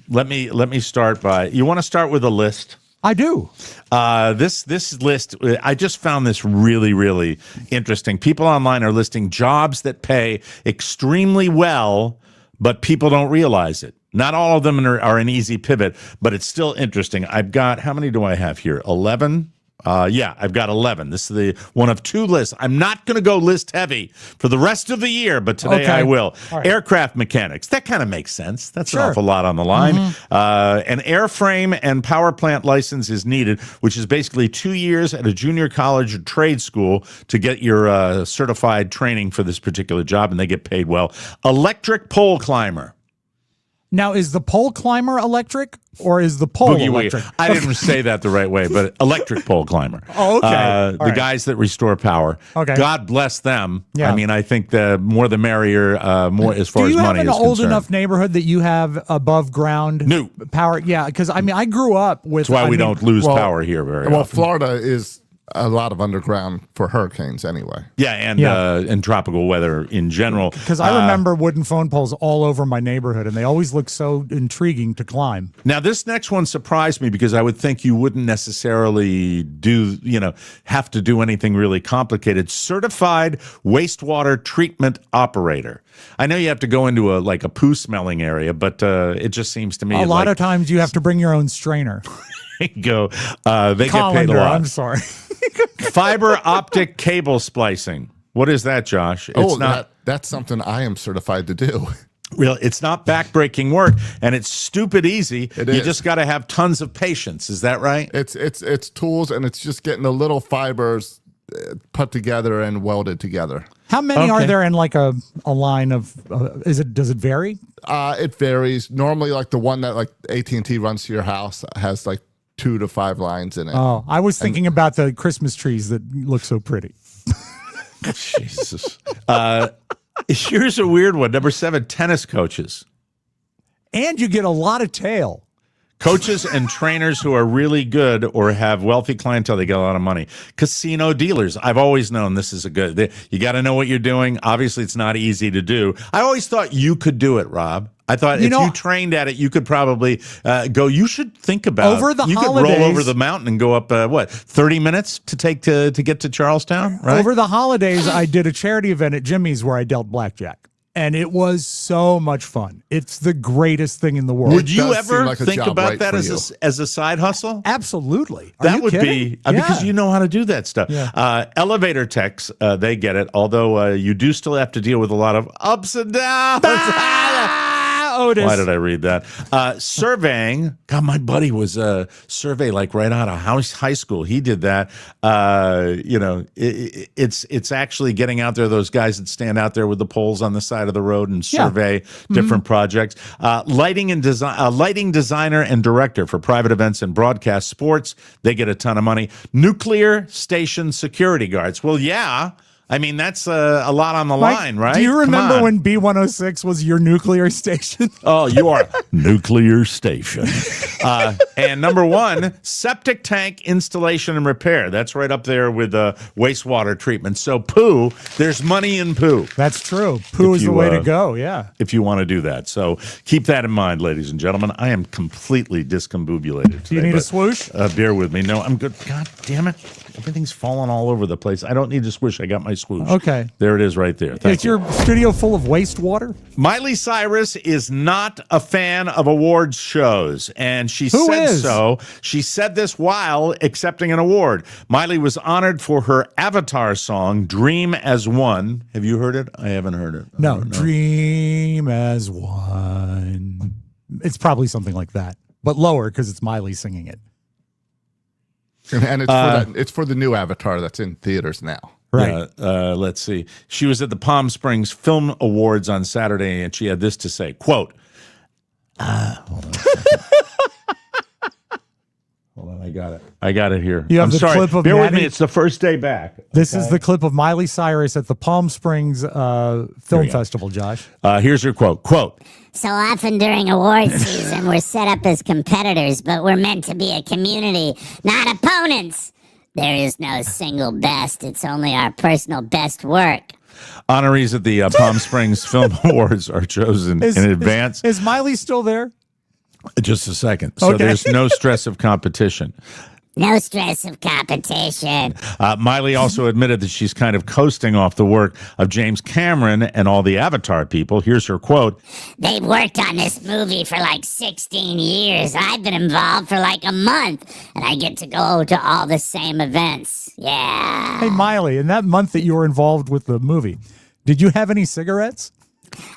Let me start by. You want to start with a list? I do. This list, I just found this really, really interesting. People online are listing jobs that pay extremely well, but people don't realize it. Not all of them are an easy pivot, but it's still interesting. I've got, how many do I have here? 11? I've got 11. This is the one of 2 lists. I'm not going to go list heavy for the rest of the year, but today I will. Right. Aircraft mechanics. That kind of makes sense. That's an awful lot on the line. An airframe and power plant license is needed, which is basically 2 years at a junior college or trade school to get your certified training for this particular job, and they get paid well. Electric pole climber. Now, is the pole climber electric or is the pole electric? I didn't say that the right way, but electric pole climber. Oh, okay. The guys that restore power. Okay. God bless them. Yeah. I mean, I think the more the merrier, more as far as money is concerned. Do you have an old enough neighborhood that you have above ground power? Yeah, because I mean, I grew up with. That's why we don't lose power here very often. Well, Florida is a lot of underground for hurricanes anyway. Yeah, and tropical weather in general. Because I remember wooden phone poles all over my neighborhood, and they always look so intriguing to climb. Now, this next one surprised me because I would think you wouldn't necessarily have to do anything really complicated. Certified wastewater treatment operator. I know you have to go into a poo smelling area, but it just seems to me a lot of times you have to bring your own strainer. Go. They get paid a lot. I'm sorry. Fiber optic cable splicing. What is that, Josh? That's something I am certified to do. Well, it's not backbreaking work, and it's stupid easy. You just got to have tons of patience. Is that right? It's tools, and it's just getting the little fibers put together and welded together. How many are there in a line of? Does it vary? It varies. Normally, the one that AT&T runs to your house has 2 to 5 lines in it. Oh, I was thinking about the Christmas trees that look so pretty. Jesus. Here's a weird one. Number 7, tennis coaches. And you get a lot of tail. Coaches and trainers who are really good or have wealthy clientele, they get a lot of money. Casino dealers. I've always known this is you got to know what you're doing. Obviously, it's not easy to do. I always thought you could do it, Rob. I thought if you trained at it, you could probably go. You should think about over the you holidays. could roll over the mountain and go up 30 minutes to get to Charlestown. Right over the holidays, I did a charity event at Jimmy's where I dealt blackjack, and it was so much fun. It's the greatest thing in the world. Would you ever think about that as a side hustle? Absolutely. That would be because you know how to do that stuff. Yeah. Elevator techs, they get it. Although you do still have to deal with a lot of ups and downs. Otis. Why did I read that? Surveying. God, my buddy was a survey like right out of high school. He did that. It's actually getting out there. Those guys that stand out there with the poles on the side of the road and survey different projects. Lighting designer and director for private events and broadcast sports. They get a ton of money. Nuclear station security guards. Well, yeah. I mean, that's a lot on the line, right? Do you remember when B106 was your nuclear station? Oh, you are nuclear station. And number one, septic tank installation and repair. That's right up there with wastewater treatment. So poo, there's money in poo. That's true. Poo is the way to go, yeah. If you want to do that. So keep that in mind, ladies and gentlemen. I am completely discombobulated today. Do you need a swoosh? Bear with me. No, I'm good. God damn it. Everything's falling all over the place. I don't need to swoosh. I got my swoosh. Okay. There it is right there. Thank you. Is your studio full of wastewater? Miley Cyrus is not a fan of awards shows, and she said so. She said this while accepting an award. Miley was honored for her Avatar song, Dream as One. Have you heard it? I haven't heard it. No, Dream as One. It's probably something like that, but lower because it's Miley singing it. And it's for the new Avatar that's in theaters now. Right. Let's see. She was at the Palm Springs Film Awards on Saturday, and she had this to say, quote, hold on, I got it. I got it here. You have I'm the sorry. clip of Bear with Maddie? me. It's the first day back. This is the clip of Miley Cyrus at the Palm Springs Film Festival, Josh. Here's her quote. Quote, so often during award season, we're set up as competitors, but we're meant to be a community, not opponents. There is no single best. It's only our personal best work. honorees at the Palm Springs Film Awards are chosen in advance. Is Miley still there? Just a second. So there's no stress of competition. No stress of competition. Miley also admitted that she's kind of coasting off the work of James Cameron and all the Avatar people. Here's her quote. They've worked on this movie for like 16 years. I've been involved for like a month, and I get to go to all the same events. Yeah. Hey, Miley, in that month that you were involved with the movie, did you have any cigarettes?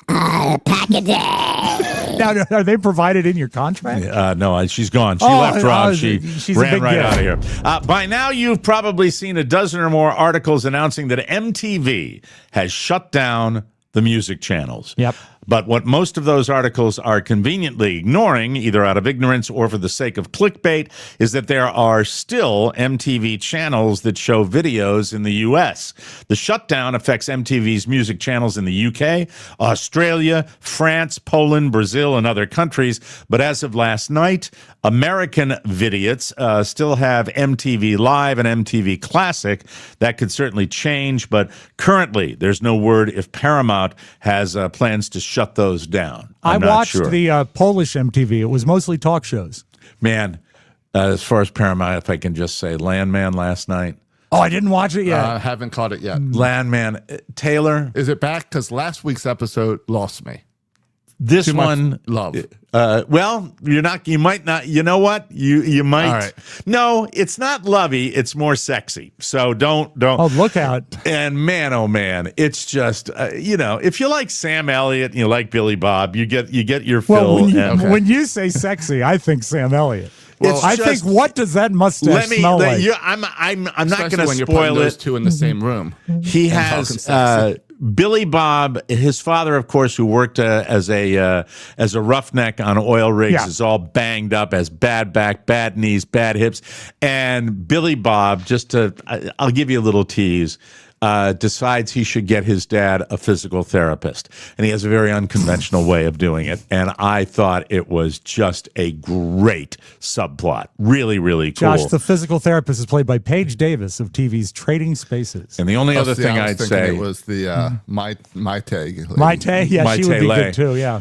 Pack a day. Now, are they provided in your contract? No, she's gone. She left Rob. She's ran right out of here. By now, you've probably seen a dozen or more articles announcing that MTV has shut down the music channels. Yep. But what most of those articles are conveniently ignoring, either out of ignorance or for the sake of clickbait, is that there are still MTV channels that show videos in the U.S. The shutdown affects MTV's music channels in the UK, Australia, France, Poland, Brazil, and other countries. But as of last night, American Vidiots still have MTV Live and MTV Classic. That could certainly change, but currently there's no word if Paramount has plans to shut those down. I watched the Polish MTV. It was mostly talk shows. Man, as far as Paramount, if I can just say, Landman last night. Oh, I didn't watch it yet. I haven't caught it yet. Landman. Taylor. Is it back? Because last week's episode lost me. This Too one, much love. Well, you're not. You might not. You know what? You might. All right. No, it's not lovey. It's more sexy. So don't. Oh, look out! And man, oh man, it's just if you like Sam Elliott and you like Billy Bob, you get your fill. Well, when you say sexy, I think Sam Elliott. Well, I think what does that mustache smell like? I'm not going to when you're spoil putting those it. two in the same room. He has Billy Bob, his father, of course, who worked as a roughneck on oil rigs, is all banged up, has bad back, bad knees, bad hips, and Billy Bob. I'll give you a little tease. decides he should get his dad a physical therapist. And he has a very unconventional way of doing it. And I thought it was just a great subplot. Really, really cool. Josh, the physical therapist is played by Paige Davis of TV's Trading Spaces. And the only other thing I was I'd thinking say it was the Maite. Maite, yeah, she would be good too. Yeah.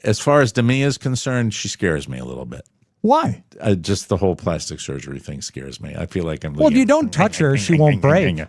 As far as Demi is concerned, she scares me a little bit. Why? Just the whole plastic surgery thing scares me. I feel like I'm. Well, you don't touch her; she won't break.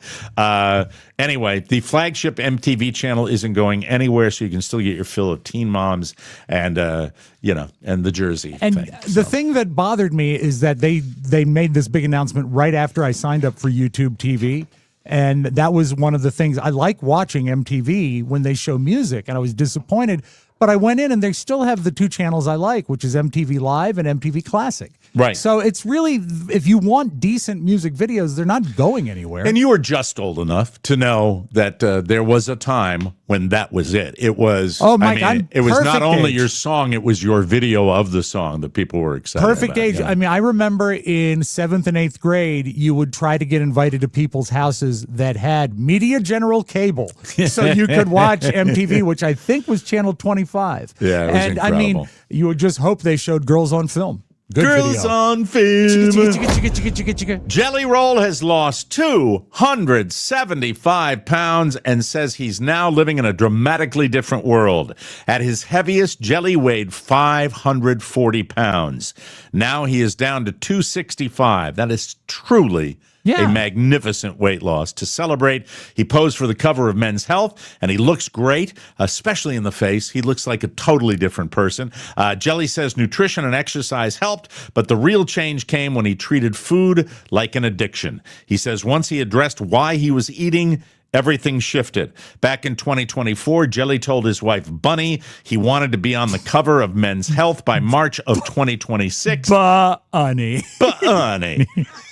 Anyway, the flagship MTV channel isn't going anywhere, so you can still get your fill of Teen Moms and and the Jersey. And thing, the thing that bothered me is that they made this big announcement right after I signed up for YouTube TV. And that was one of the things I like watching MTV when they show music, and I was disappointed. But I went in and they still have the two channels I like, which is MTV Live and MTV Classic. Right. So it's really, if you want decent music videos, they're not going anywhere. And you were just old enough to know that there was a time when that was it. It was. Oh, Mike, it was not only age. your song; it was your video of the song that people were excited. Perfect about, age. yeah. I mean, I remember in 7th and 8th grade, you would try to get invited to people's houses that had Media General cable, so you could watch MTV, which I think was channel 25. Yeah, it was and incredible. I mean, you would just hope they showed Girls on Film. Good Girls video. on Film. Chicka. Jelly Roll has lost 275 pounds and says he's now living in a dramatically different world. At his heaviest, Jelly weighed 540 pounds. Now he is down to 265. That is truly a magnificent weight loss. To celebrate, he posed for the cover of Men's Health, and he looks great, especially in the face. He looks like a totally different person. Jelly says nutrition and exercise helped, but the real change came when he treated food like an addiction. He says once he addressed why he was eating, everything shifted. Back in 2024, Jelly told his wife, Bunny, he wanted to be on the cover of Men's Health by March of 2026. Bunny.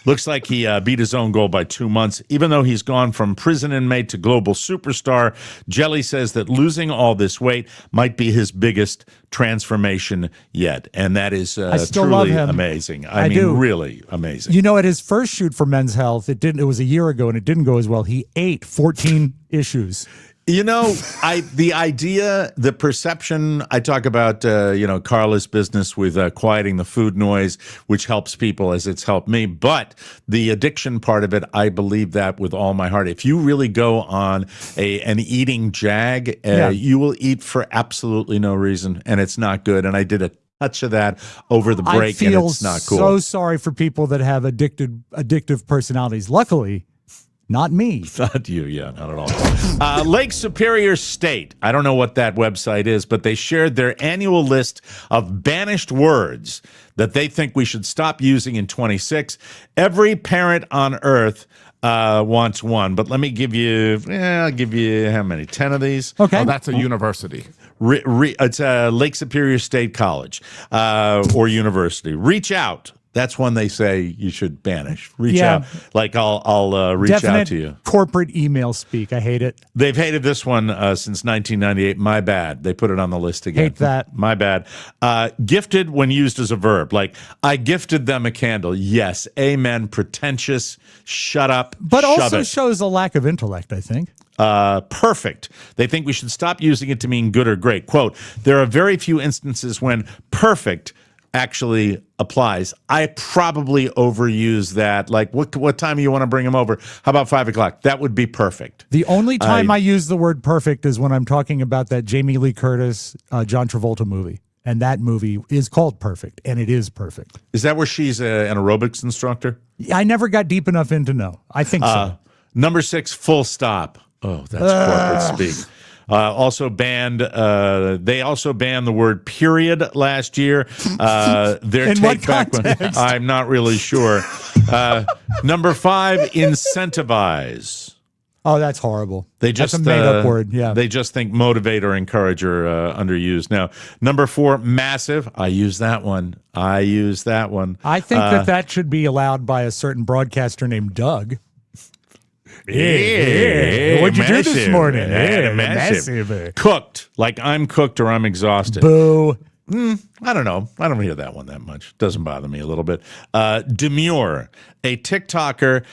Looks like he beat his own goal by 2 months. Even though he's gone from prison inmate to global superstar, Jelly says that losing all this weight might be his biggest transformation yet. And that is truly amazing. I mean, really amazing. You know, at his first shoot for Men's Health, it was a year ago and it didn't go as well. He ate 14 issues. You know, the perception, I talk about, Carla's business with quieting the food noise, which helps people as it's helped me. But the addiction part of it, I believe that with all my heart. If you really go on an eating jag, you will eat for absolutely no reason, and it's not good. And I did a touch of that over the break, and it's not cool. I feel so sorry for people that have addictive personalities. Luckily, not me. Not you, yeah, not at all. Lake Superior State. I don't know what that website is, but they shared their annual list of banished words that they think we should stop using in 26. Every parent on earth wants one, but let me give you, I'll give you how many? 10 of these? Okay. Oh, that's a university. It's Lake Superior State College or university. Reach out. That's one they say you should banish. Reach out. Like I'll reach out to you. Corporate email speak. I hate it. They've hated this one since 1998. My bad. They put it on the list again. Hate that. My bad. Gifted when used as a verb. Like, I gifted them a candle. Yes. Amen. Pretentious. Shut up. But shove also it. shows a lack of intellect, I think. Perfect. They think we should stop using it to mean good or great. Quote, there are very few instances when perfect actually applies. I probably overuse that. Like, what time do you want to bring him over? How about 5 o'clock? That would be perfect. The only time I use the word perfect is when I'm talking about that Jamie Lee Curtis, John Travolta movie. And that movie is called Perfect, and it is perfect. Is that where she's an aerobics instructor? I never got deep enough in to know. I think so. Number 6, full stop. Oh, that's corporate speak. Also banned. They also banned the word "period" last year. Their In what take back. context? I'm not really sure. Number 5, incentivize. Oh, that's horrible. That's a made-up word. Yeah. They just think motivate or encourage are underused. Now, number 4, massive. I use that one. I think that should be allowed by a certain broadcaster named Doug. Yeah. What'd you do this morning? Massive. Cooked. Like I'm cooked or I'm exhausted. Boo. I don't know. I don't hear that one that much. Doesn't bother me a little bit. Demure. A TikToker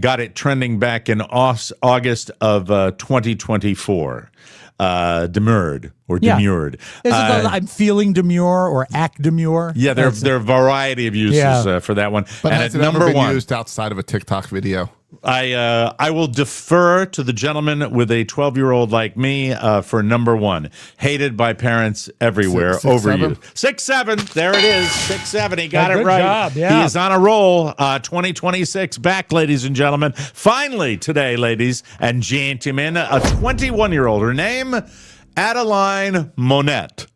got it trending back in August of 2024. Demurred or demured. Is it I'm feeling demure or act demure? Yeah, there are a variety of uses for that one. But and has at it ever number been one, used outside of a TikTok video? I will defer to the gentleman with a 12-year-old like me for number one. Hated by parents everywhere. Six, overused. 6'7". There it is. 6'7". He got it good right. job, yeah. He is on a roll. 2026 back, ladies and gentlemen. Finally today, ladies and gentlemen, a 21-year-old. Her name, Adeline Monette.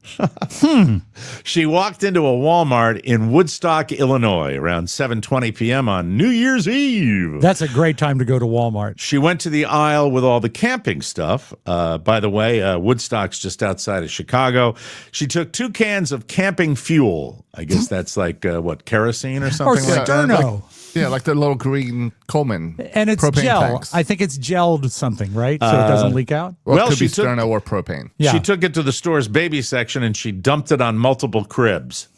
She walked into a Walmart in Woodstock, Illinois around 7:20 p.m. on New Year's Eve. That's a great time to go to Walmart. She went to the aisle with all the camping stuff. By the way, Woodstock's just outside of Chicago. She took 2 cans of camping fuel. I guess that's like, kerosene or something Or like that? Sterno. Like the little green Coleman. And it's propane gel. tanks. I think it's gelled something, right? So it doesn't leak out? Well, it could she be took- Sterno or propane. Yeah. She took it to the store's baby section and she dumped it on multiple cribs.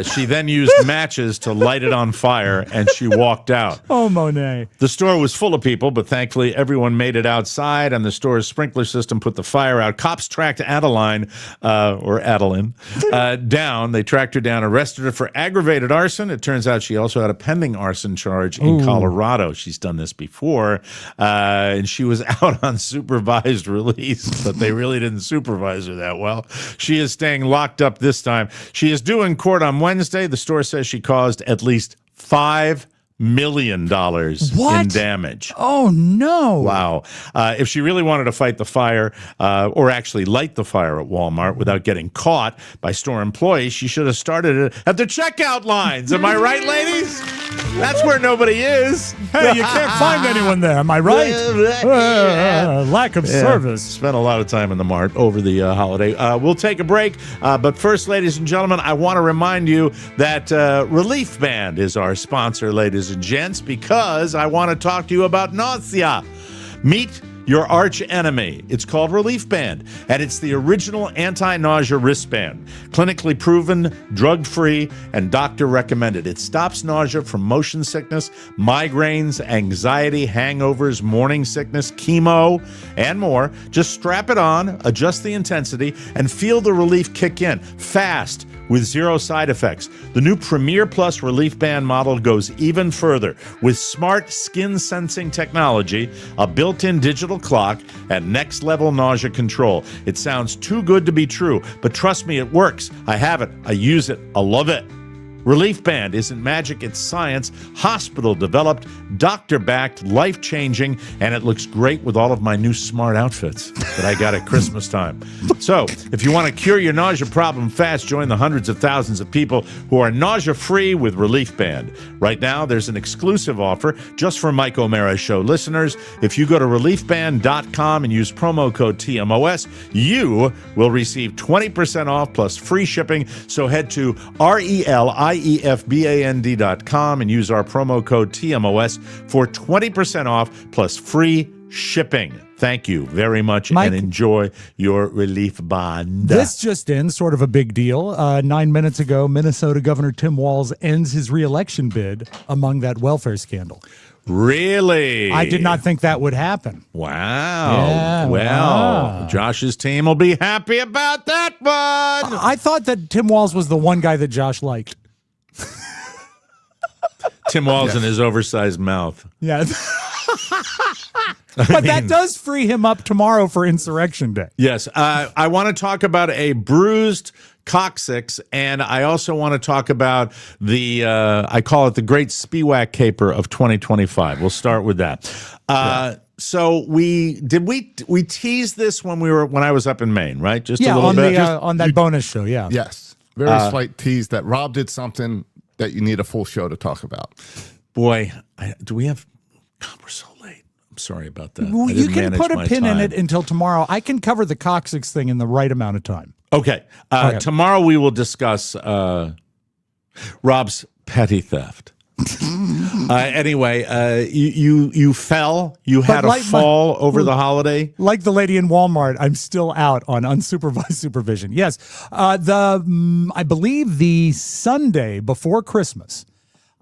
She then used matches to light it on fire and she walked out. Oh, Monet. The store was full of people, but thankfully everyone made it outside and the store's sprinkler system put the fire out. Cops tracked Adeline down. They tracked her down, arrested her for aggravated arson. It turns out she also had a pending arson charge in Colorado. She's done this before. And she was out on supervised release, but they really didn't supervise her that well. She is staying locked up this time. She is due in court on Wednesday. The store says she caused at least $5 million in damage. Oh, no. Wow. If she really wanted to fight the fire or actually light the fire at Walmart without getting caught by store employees, she should have started it at the checkout lines. Am I right, ladies? That's where nobody is. Hey, you can't find anyone there. Am I right? Lack of service. Spent a lot of time in the mart over the holiday. We'll take a break. But first, ladies and gentlemen, I want to remind you that Relief Band is our sponsor, ladies and gents, because I want to talk to you about nausea. Meet your arch enemy. It's called Relief Band, and it's the original anti-nausea wristband. Clinically proven, drug-free, and doctor recommended. It stops nausea from motion sickness, migraines, anxiety, hangovers, morning sickness, chemo, and more. Just strap it on, adjust the intensity, and feel the relief kick in fast with 0 side effects. The new Premier Plus Relief Band model goes even further with smart skin sensing technology, a built-in digital clock, and next-level nausea control. It sounds too good to be true, but trust me, it works. I have it. I use it. I love it. Relief Band isn't magic, it's science, hospital-developed, doctor-backed, life-changing, and it looks great with all of my new smart outfits that I got at Christmas time. So, if you want to cure your nausea problem fast, join the hundreds of thousands of people who are nausea-free with Relief Band. Right now, there's an exclusive offer just for Mike O'Mara Show listeners. If you go to reliefband.com and use promo code TMOS, you will receive 20% off plus free shipping. So head to RELIEFBAND.com and use our promo code TMOS for 20% off plus free shipping. Thank you very much, Mike, and enjoy your Relief Band. This just in, sort of a big deal. 9 minutes ago, Minnesota Governor Tim Walz ends his re-election bid among that welfare scandal. Really? I did not think that would happen. Wow. Yeah, wow. Josh's team will be happy about that one. I thought that Tim Walz was the one guy that Josh liked. Tim Walz and his oversized mouth. Yeah. But that does free him up tomorrow for Insurrection Day. Yes. I want to talk about a bruised coccyx, and I also want to talk about the, I call it the Great Spiewak Caper of 2025. We'll start with that. So we teased this when I was up in Maine, right? Just a little bit. On that bonus show, yeah. Yes. Very slight tease that Rob did something that you need a full show to talk about. Boy, do we have... God, we're so late. I'm sorry about that. Well, you can put a pin in it until tomorrow. I can cover the coccyx thing in the right amount of time. Okay. Tomorrow we will discuss Rob's petty theft. Anyway, you fell. You had a fall over the holiday. Like the lady in Walmart, I'm still out on unsupervised supervision. Yes, I believe the Sunday before Christmas,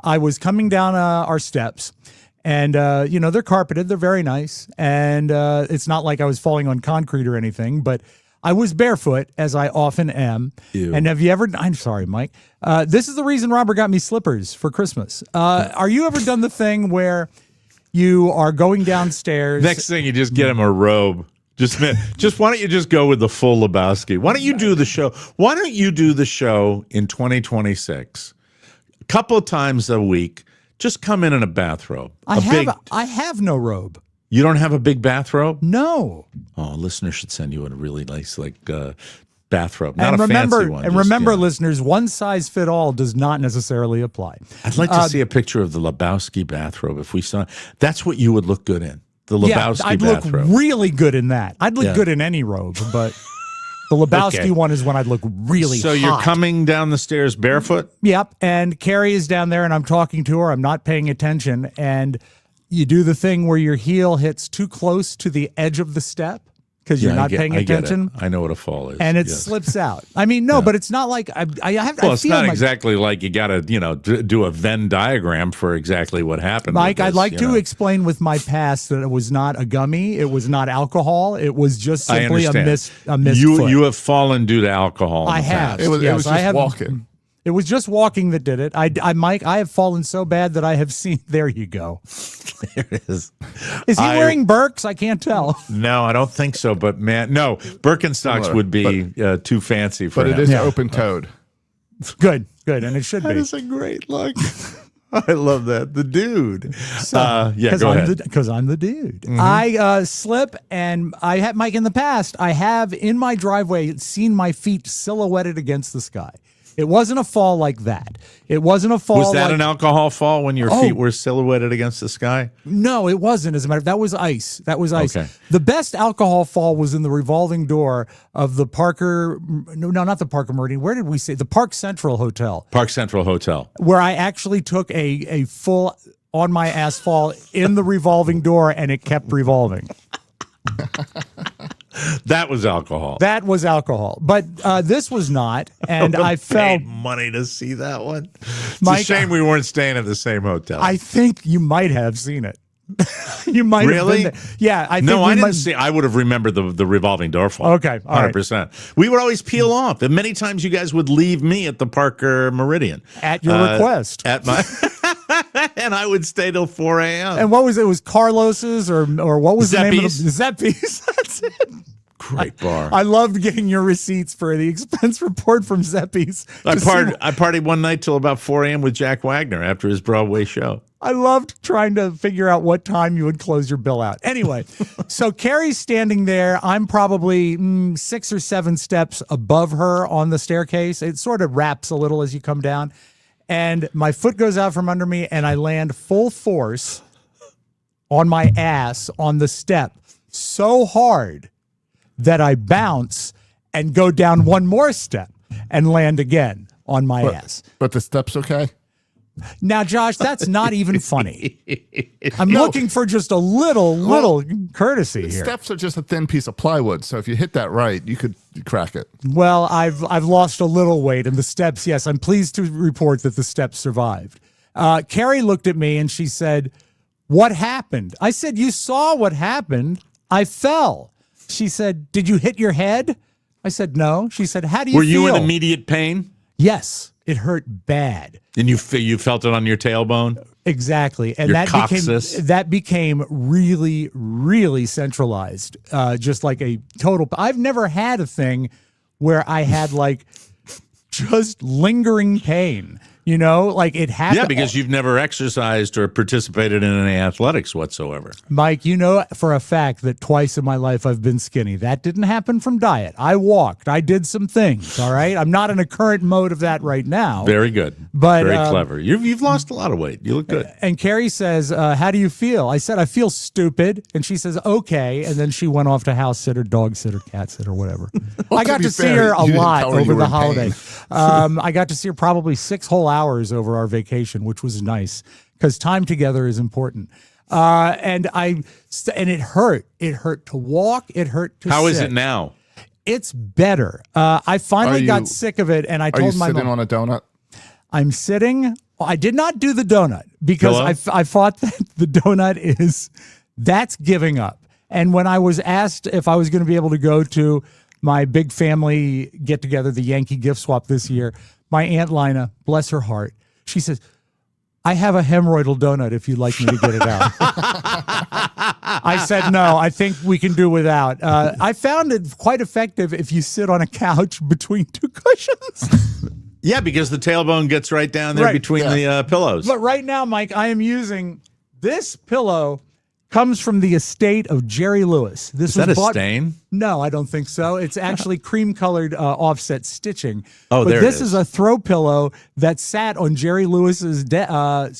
I was coming down our steps. And, they're carpeted. They're very nice. And it's not like I was falling on concrete or anything, but I was barefoot, as I often am. Ew. And have you ever, I'm sorry, Mike. This is the reason Robert got me slippers for Christmas. Are you ever done the thing where you are going downstairs? Next thing, you just get him a robe. Just why don't you just go with the full Lebowski? Why don't you do the show? Why don't you do the show in 2026? A couple of times a week. Just come in a bathrobe. I have no robe. You don't have a big bathrobe? No. Oh, a listener should send you a really nice bathrobe, not and a remember, fancy one. And remember, listeners, one size fit all does not necessarily apply. I'd like to see a picture of the Lebowski bathrobe. If we saw, that's what you would look good in. The Lebowski I'd bathrobe. look really good in that. I'd look good in any robe, but the Lebowski one is when I'd look really So hot. you're coming down the stairs barefoot? Yep. And Carrie is down there and I'm talking to her. I'm not paying attention. And you do the thing where your heel hits too close to the edge of the step because you're not paying attention. I know what a fall is. And it slips out. I mean, no, but it's not like I have. Well, I it's feel not like, exactly like you got to, do a Venn diagram for exactly what happened. Mike, I'd like to explain with my past that it was not a gummy, it was not alcohol, it was just simply a missed foot. You have fallen due to alcohol. I have. It was just walking. It was just walking that did it. Mike, I have fallen so bad that I have seen. There you go. There it is. Is he wearing Birks? I can't tell. No, I don't think so. But man, no, Birkenstocks would be too fancy for him. But it is open-toed. Good, and it should be. That is a great look. I love that. The dude. So, go ahead. Because I'm the dude. Mm-hmm. I slip, and I had, Mike, in the past, I have in my driveway seen my feet silhouetted against the sky. It wasn't a fall like that. It wasn't a fall. Was that an alcohol fall when your feet were silhouetted agames the sky? No, it wasn't. As a matter of fact, that was ice. That was ice. Okay. The best alcohol fall was in the revolving door of the Parker. No, not the Parker Meridian. Where did we say? The Park Central Hotel. Park Central Hotel. Where I actually took a full on my ass fall in the revolving door, and it kept revolving. That was alcohol. That was alcohol, but this was not, and I felt money to see that one. It's Mike, a shame we weren't staying at the same hotel. I think you might have seen it. You might really? have been there. Yeah, I think no, I didn't see. I would have remembered the revolving door fall. Okay, 100%. We would always peel off, and many times you guys would leave me at the Parker Meridian at your request. At my. And I would stay till 4 a.m. And what was it? Was Carlos's or what was the name of the Zeppi's? That's it. Great bar. I loved getting your receipts for the expense report from Zeppi's. I partied one night till about 4 a.m. with Jack Wagner after his Broadway show. I loved trying to figure out what time you would close your bill out. Anyway, so Carrie's standing there. I'm probably 6 or 7 steps above her on the staircase. It sort of wraps a little as you come down. And my foot goes out from under me, and I land full force on my ass on the step so hard that I bounce and go down one more step and land again on my ass. But the step's okay? Now, Josh, that's not even funny. I'm looking for just a little courtesy here. Steps are just a thin piece of plywood, so if you hit that right, you could crack it. Well, I've lost a little weight, and the steps, yes, I'm pleased to report that the steps survived. Carrie looked at me, and she said, "What happened?" I said, "You saw what happened. I fell." She said, "Did you hit your head?" I said, "No." She said, "How do you feel?" Were you in immediate pain? Yes, it hurt bad. And you felt it on your tailbone? Exactly. And your that became really, really centralized. Just like a total. I've never had a thing where I had like just lingering pain. You know, like it happened. Yeah, because you've never exercised or participated in any athletics whatsoever. Mike, you know for a fact that twice in my life I've been skinny. That didn't happen from diet. I walked. I did some things, all right? I'm not in a current mode of that right now. Very good. But, very clever. You've lost a lot of weight. You look good. And Carrie says, how do you feel? I said, I feel stupid. And she says, okay. And then she went off to house sitter, dog sitter, cat sitter, whatever. I got to see her a lot over the holiday. I got to see her probably 6 whole hours hours over our vacation, which was nice because time together is important. And it hurt. It hurt to walk. It hurt to How sit. is it now? It's better. I finally got sick of it, and I told my mom. Are you sitting on a donut? I'm sitting. I did not do the donut because I thought that the donut that's giving up. And when I was asked if I was going to be able to go to my big family get together, the Yankee gift swap this year, my Aunt Lina, bless her heart, she says, I have a hemorrhoidal donut if you'd like me to get it out. I said, no, I think we can do without. I found it quite effective if you sit on a couch between two cushions. Yeah, because the tailbone gets right down there between the pillows. But right now, Mike, I am using this pillow. Comes from the estate of Jerry Lewis. Is that a stain? No, I don't think so. It's actually cream-colored offset stitching. Oh, but there this it is a throw pillow that sat on Jerry Lewis's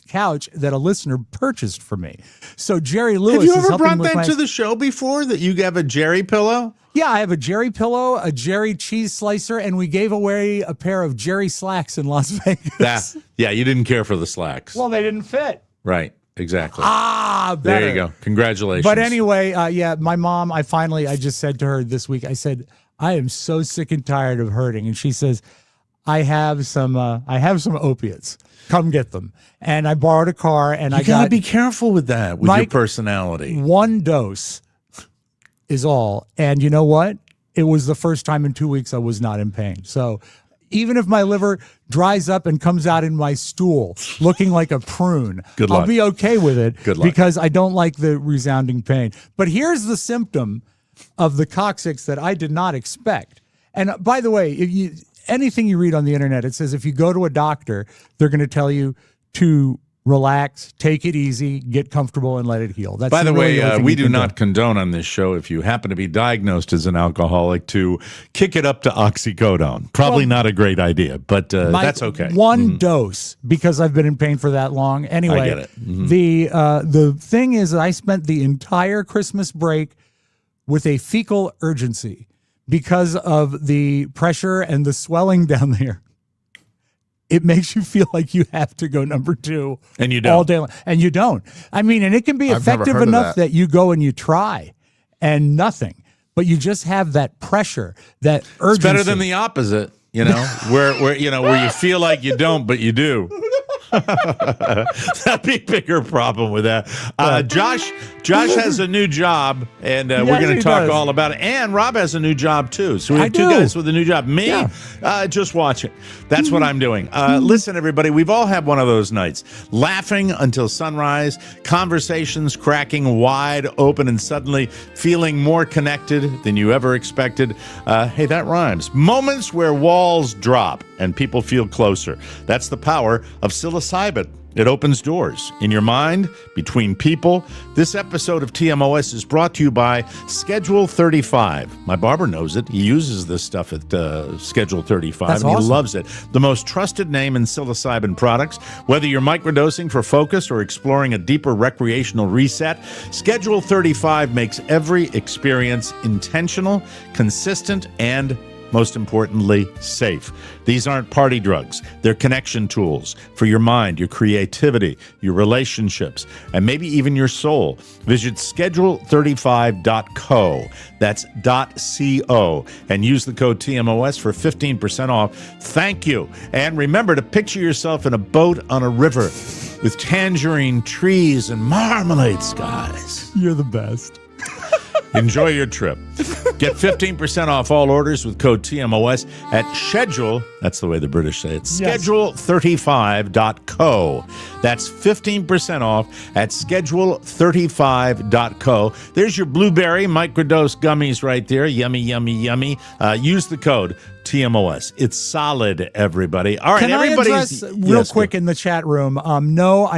couch that a listener purchased for me. So Jerry Lewis Have you is ever helping brought with that to the show before, that you have a Jerry pillow? Yeah, I have a Jerry pillow, a Jerry cheese slicer, and we gave away a pair of Jerry slacks in Las Vegas. Yeah, you didn't care for the slacks. Well, they didn't fit. Right. Exactly. Better. There you go. Congratulations. But anyway, my mom, I just said to her this week, I said, I am so sick and tired of hurting. And she says, I have some opiates. Come get them. And I borrowed a car and you gotta be careful with that, with your personality. One dose is all. And you know what? It was the first time in 2 weeks I was not in pain. So even if my liver dries up and comes out in my stool looking like a prune, I'll be okay with it because I don't like the resounding pain. But here's the symptom of the coccyx that I did not expect. And by the way, anything you read on the internet, it says if you go to a doctor, they're going to tell you to relax, take it easy, get comfortable, and let it heal. That's By the way, we do not condone on this show, if you happen to be diagnosed as an alcoholic, to kick it up to oxycodone. Probably not a great idea, but that's okay. One dose, because I've been in pain for that long. Anyway, I get it. The thing is that I spent the entire Christmas break with a fecal urgency because of the pressure and the swelling down there. It makes you feel like you have to go number 2 and you don't. All day long. And you don't. I mean, and it can be effective enough that you go and you try and nothing, but you just have that pressure, that urgency. It's better than the opposite, where you feel like you don't, but you do. That'd be a bigger problem with that. Josh has a new job, and we're going to talk all about it. And Rob has a new job too. So we have two guys with a new job. Me, just watching. That's what I'm doing. Listen, everybody, we've all had one of those nights, laughing until sunrise, conversations cracking wide open, and suddenly feeling more connected than you ever expected. Hey, that rhymes. Moments where walls drop and people feel closer. That's the power of psilocybin. It opens doors in your mind, between people. This episode of TMOS is brought to you by Schedule 35. My barber knows it. He uses this stuff at Schedule 35, That's and awesome. He loves it. The most trusted name in psilocybin products. Whether you're microdosing for focus or exploring a deeper recreational reset, Schedule 35 makes every experience intentional, consistent, and most importantly, safe. These aren't party drugs. They're connection tools for your mind, your creativity, your relationships, and maybe even your soul. Visit schedule35.co. That's .co. And use the code TMOS for 15% off. Thank you. And remember to picture yourself in a boat on a river with tangerine trees and marmalade skies. You're the best. Enjoy your trip. Get 15% off all orders with code TMOS at schedule, that's the way the British say it, schedule35.co. That's 15% off at schedule35.co. There's your blueberry microdose gummies right there. Yummy, yummy, yummy. Use the code TMOS. It's solid, everybody. All right, Can I address real quick in the chat room? No,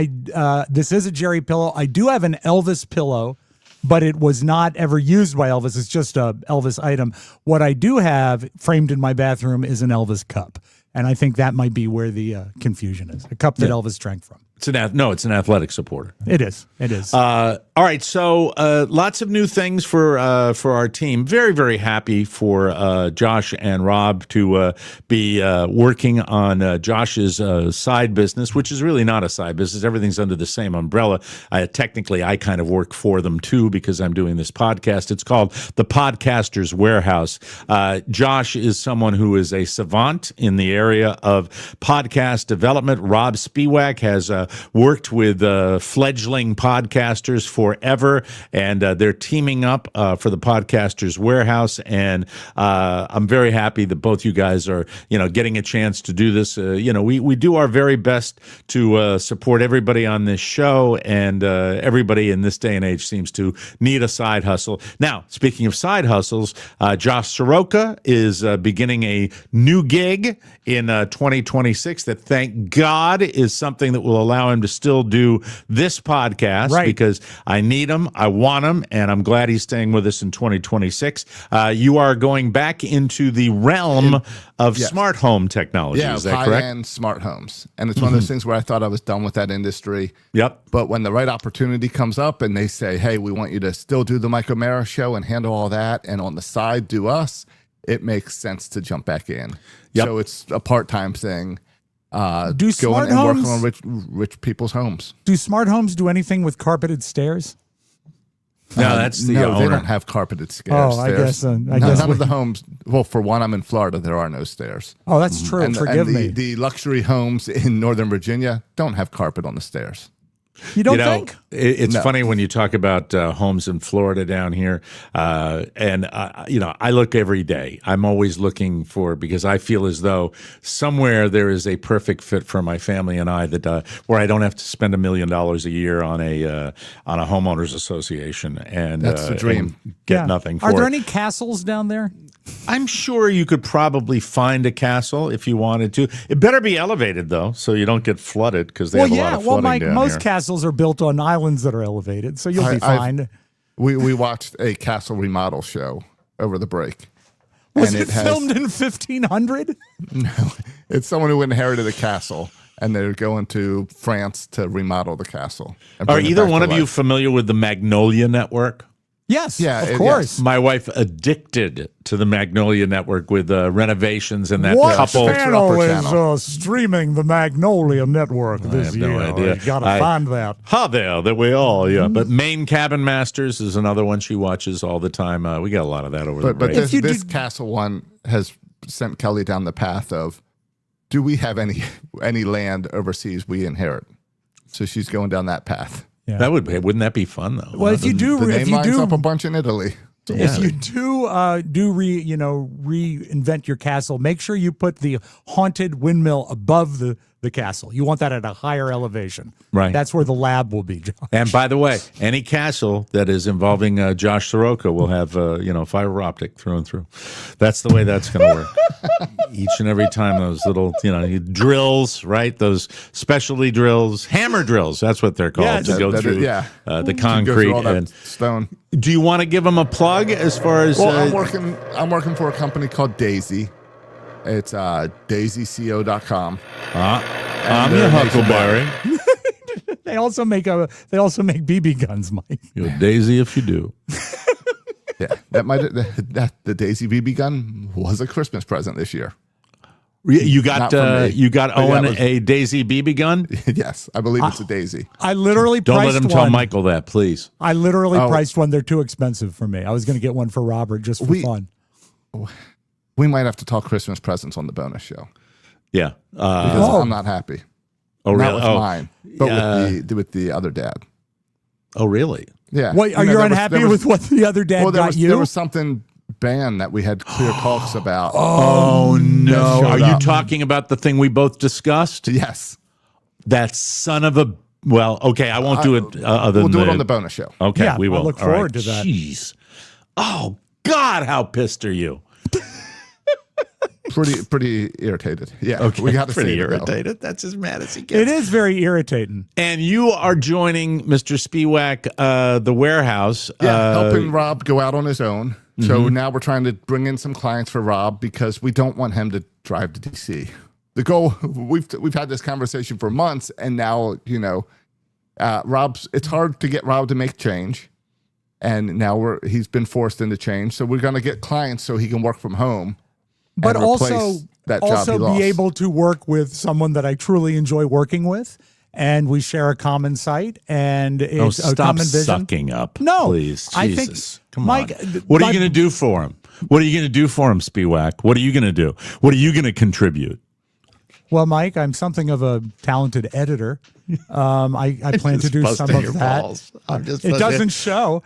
this is a Jerry pillow. I do have an Elvis pillow, but it was not ever used by Elvis. It's just a Elvis item. What I do have framed in my bathroom is an Elvis cup. And I think that might be where the confusion is. A cup that Elvis drank from. It's an athletic supporter. It is. It is. All right, so lots of new things for our team. Very, very happy for Josh and Robb to be working on Josh's side business, which is really not a side business. Everything's under the same umbrella. Technically, I kind of work for them too because I'm doing this podcast. It's called The Podcaster's Warehouse. Josh is someone who is a savant in the area of podcast development. Robb Spiewak has worked with fledgling podcasters forever, and they're teaming up for the Podcasters Warehouse. And I'm very happy that both you guys are, getting a chance to do this. We do our very best to support everybody on this show, and everybody in this day and age seems to need a side hustle. Now, speaking of side hustles, Josh Soroka is beginning a new gig in 2026 that, thank God, is something that will allow him to still do this podcast, right? Because I need him, I want him, and I'm glad he's staying with us in 2026. You are going back into the realm of smart home technology, is that correct? High-end smart homes. And it's one of those things where I thought I was done with that industry. Yep. But when the right opportunity comes up and they say, hey, we want you to still do the Mike O'Mara show and handle all that, and on the side do us, it makes sense to jump back in. Yep. So it's a part-time thing. Do smart homes work on rich people's homes? Do smart homes do anything with carpeted stairs? No, that's the no. owner. They don't have carpeted stairs. Oh, I guess. I none guess of the homes. Well, for one, I'm in Florida. There are no stairs. Oh, that's true. And, Forgive and me. The luxury homes in Northern Virginia don't have carpet on the stairs. You don't think? It's funny when you talk about homes in Florida down here, and I look every day. I'm always looking because I feel as though somewhere there is a perfect fit for my family and I that where I don't have to spend $1 million a year on a homeowners association, and that's the dream. And get nothing for it. Are there any castles down there? I'm sure you could probably find a castle if you wanted to. It better be elevated, though, so you don't get flooded, because they have a lot of flooding Mike, down most here. castles are built on islands that are elevated, so you'll be fine. We watched a castle remodel show over the break. Was it filmed in 1500? No, it's someone who inherited a castle, and they're going to France to remodel the castle. Are either one of you familiar with the Magnolia Network? Yes, of Yes. course. My wife addicted to the Magnolia Network with renovations and that what couple. channel is streaming the Magnolia Network this year? No idea. You got to find that. There we all, yeah. But Maine Cabin Masters is another one she watches all the time. We got a lot of that over the break. But this castle one has sent Kelly down the path of, do we have any land overseas we inherit? So she's going down that path. Yeah. Wouldn't that be fun though? Well, if you do, the name lines up a bunch in Italy. If you do reinvent your castle, make sure you put the haunted windmill above the castle. You want that at a higher elevation. Right. That's where the lab will be, Josh. And by the way, any castle that is involving Josh Soroka will have fiber optic through and through. That's the way that's going to work. Each and every time those little drills, right? Those specialty drills, hammer drills. That's what they're called to go through the concrete and stone. Do you want to give them a plug as far as? Well, I'm working for a company called Daisy. It's daisyco.com. I'm your Huckleberry. They also make BB guns, Mike. You're Daisy if you do. Yeah, the Daisy BB gun was a Christmas present this year. You got Owen a Daisy BB gun? Yes, I believe it's a Daisy. I literally don't priced let him tell Michael that, please. I literally priced one. They're too expensive for me. I was going to get one for Robert just for fun. We might have to talk Christmas presents on the bonus show. Yeah, because I'm not happy. Oh, really? Not with mine, but with the other dad. Oh, really? Yeah. What, are you unhappy with what the other dad got you? There was something banned that we had clear talks about. Oh no! Are you talking about the thing we both discussed? Yes. That son of a. Well, okay, I won't do it. We'll do it on the bonus show. Okay, yeah, we will. I look forward to that. Jeez. Oh God, how pissed are you? Pretty irritated. Yeah, okay, we got to pretty say irritated. That's as mad as he gets. It is very irritating. And you are joining Mr. Spiewak, the warehouse. Yeah, helping Robb go out on his own. So now we're trying to bring in some clients for Robb because we don't want him to drive to DC. the goal, we've had this conversation for months, and now, it's hard to get Robb to make change. And now he's been forced into change. So we're going to get clients so he can work from home. But and also, that job he lost. be able to work with someone that I truly enjoy working with. And we share a common site, and it's a common vision. Stop sucking up. No, please, Jesus. I think, Come Mike, on. What are you going to do for him? What are you going to do for him, Spiewak? What are you going to do? What are you going to contribute? Well, Mike, I'm something of a talented editor. I plan to do some of that. It doesn't show.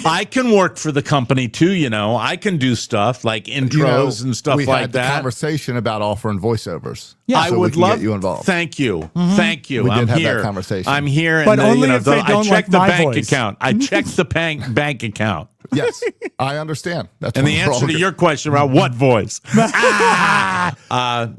I can work for the company too. I can do stuff like intros and stuff we like had that. The conversation about offering voiceovers. Yeah, I so would we can love get you involved. Thank you, thank you. We did I'm have here. that conversation. I'm here, But and only if they I don't checked like the my bank voice. account. I checked the bank account. Yes, I understand. That's And what the we're all answer to good. your question about what voice? Yeah.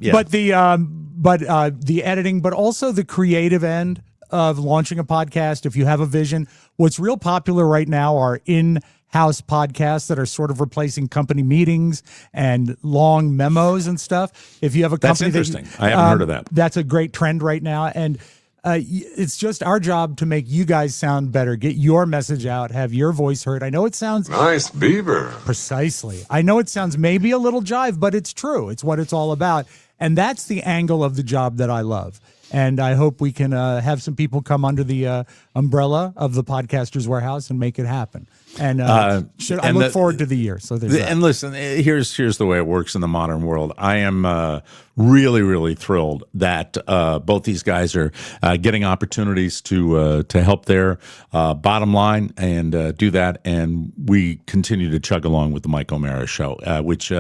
But the editing, but also the creative end of launching a podcast. If you have a vision, what's real popular right now are in-house podcasts that are sort of replacing company meetings and long memos and stuff. If you have a company, That's interesting. I haven't heard of that. That's a great trend right now, and it's just our job to make you guys sound better, get your message out, have your voice heard. I know it sounds nice beaver. Precisely. I know it sounds maybe a little jive, but it's true. It's what it's all about. And that's the angle of the job that I love. And I hope we can have some people come under the umbrella of the Podcaster's Warehouse and make it happen. And I look forward to the year. So there's that. And listen, here's the way it works in the modern world. I am really, really thrilled that both these guys are getting opportunities to help their bottom line and do that. And we continue to chug along with the Mike O'Mara Show, which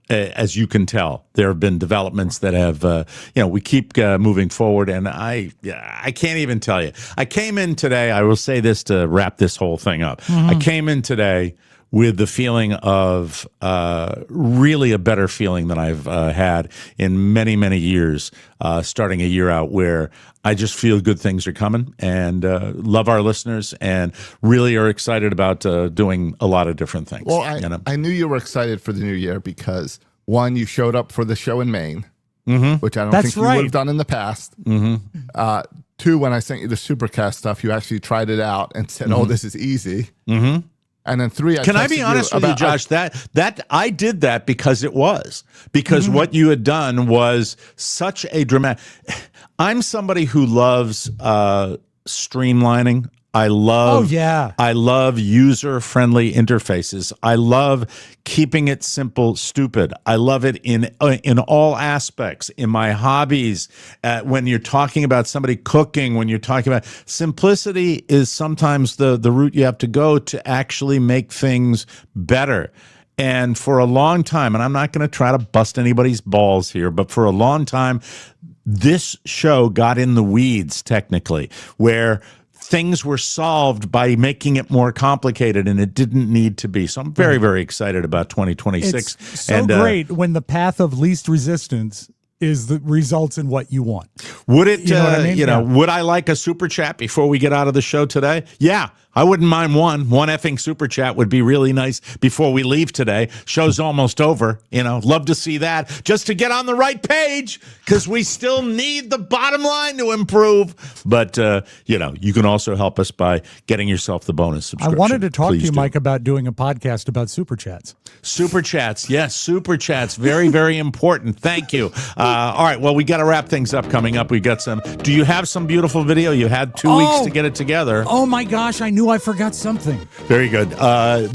as you can tell, there have been developments that have we keep moving forward. And I can't even tell you. I came in today. I will say this to wrap this whole thing up. I came in today with the feeling of really a better feeling than I've had in many, many years, starting a year out, where I just feel good things are coming and love our listeners and really are excited about doing a lot of different things. Well, I knew you were excited for the new year because, one, you showed up for the show in Maine, which I don't think you would have done in the past. Two, when I sent you the Supercast stuff, you actually tried it out and said, "Oh, this is easy." And then three, can I be honest with you, Josh? That I did that because what you had done was such a dramatic. I'm somebody who loves streamlining. I love user-friendly interfaces. I love keeping it simple, stupid. I love it in all aspects, in my hobbies, when you're talking about somebody cooking, when you're talking about simplicity is sometimes the route you have to go to actually make things better. And for a long time, and I'm not going to try to bust anybody's balls here, but for a long time, this show got in the weeds technically, where things were solved by making it more complicated, and it didn't need to be. So I'm very, very excited about 2026. It's so great when the path of least resistance is the results in what you want. Would it, you know what I mean? Would I like a super chat before we get out of the show today? Yeah, I wouldn't mind one. One effing super chat would be really nice before we leave today. Show's almost over. Love to see that. Just to get on the right page, because we still need the bottom line to improve. But, you can also help us by getting yourself the bonus subscription. I wanted to talk to you, do. Mike, about doing a podcast about super chats. Super chats. Yes, super chats. Very, very important. Thank you. All right. Well, we got to wrap things up coming up. We got some. Do you have some beautiful video? You had 2 weeks to get it together. Oh, my gosh. I knew I forgot something. Very good.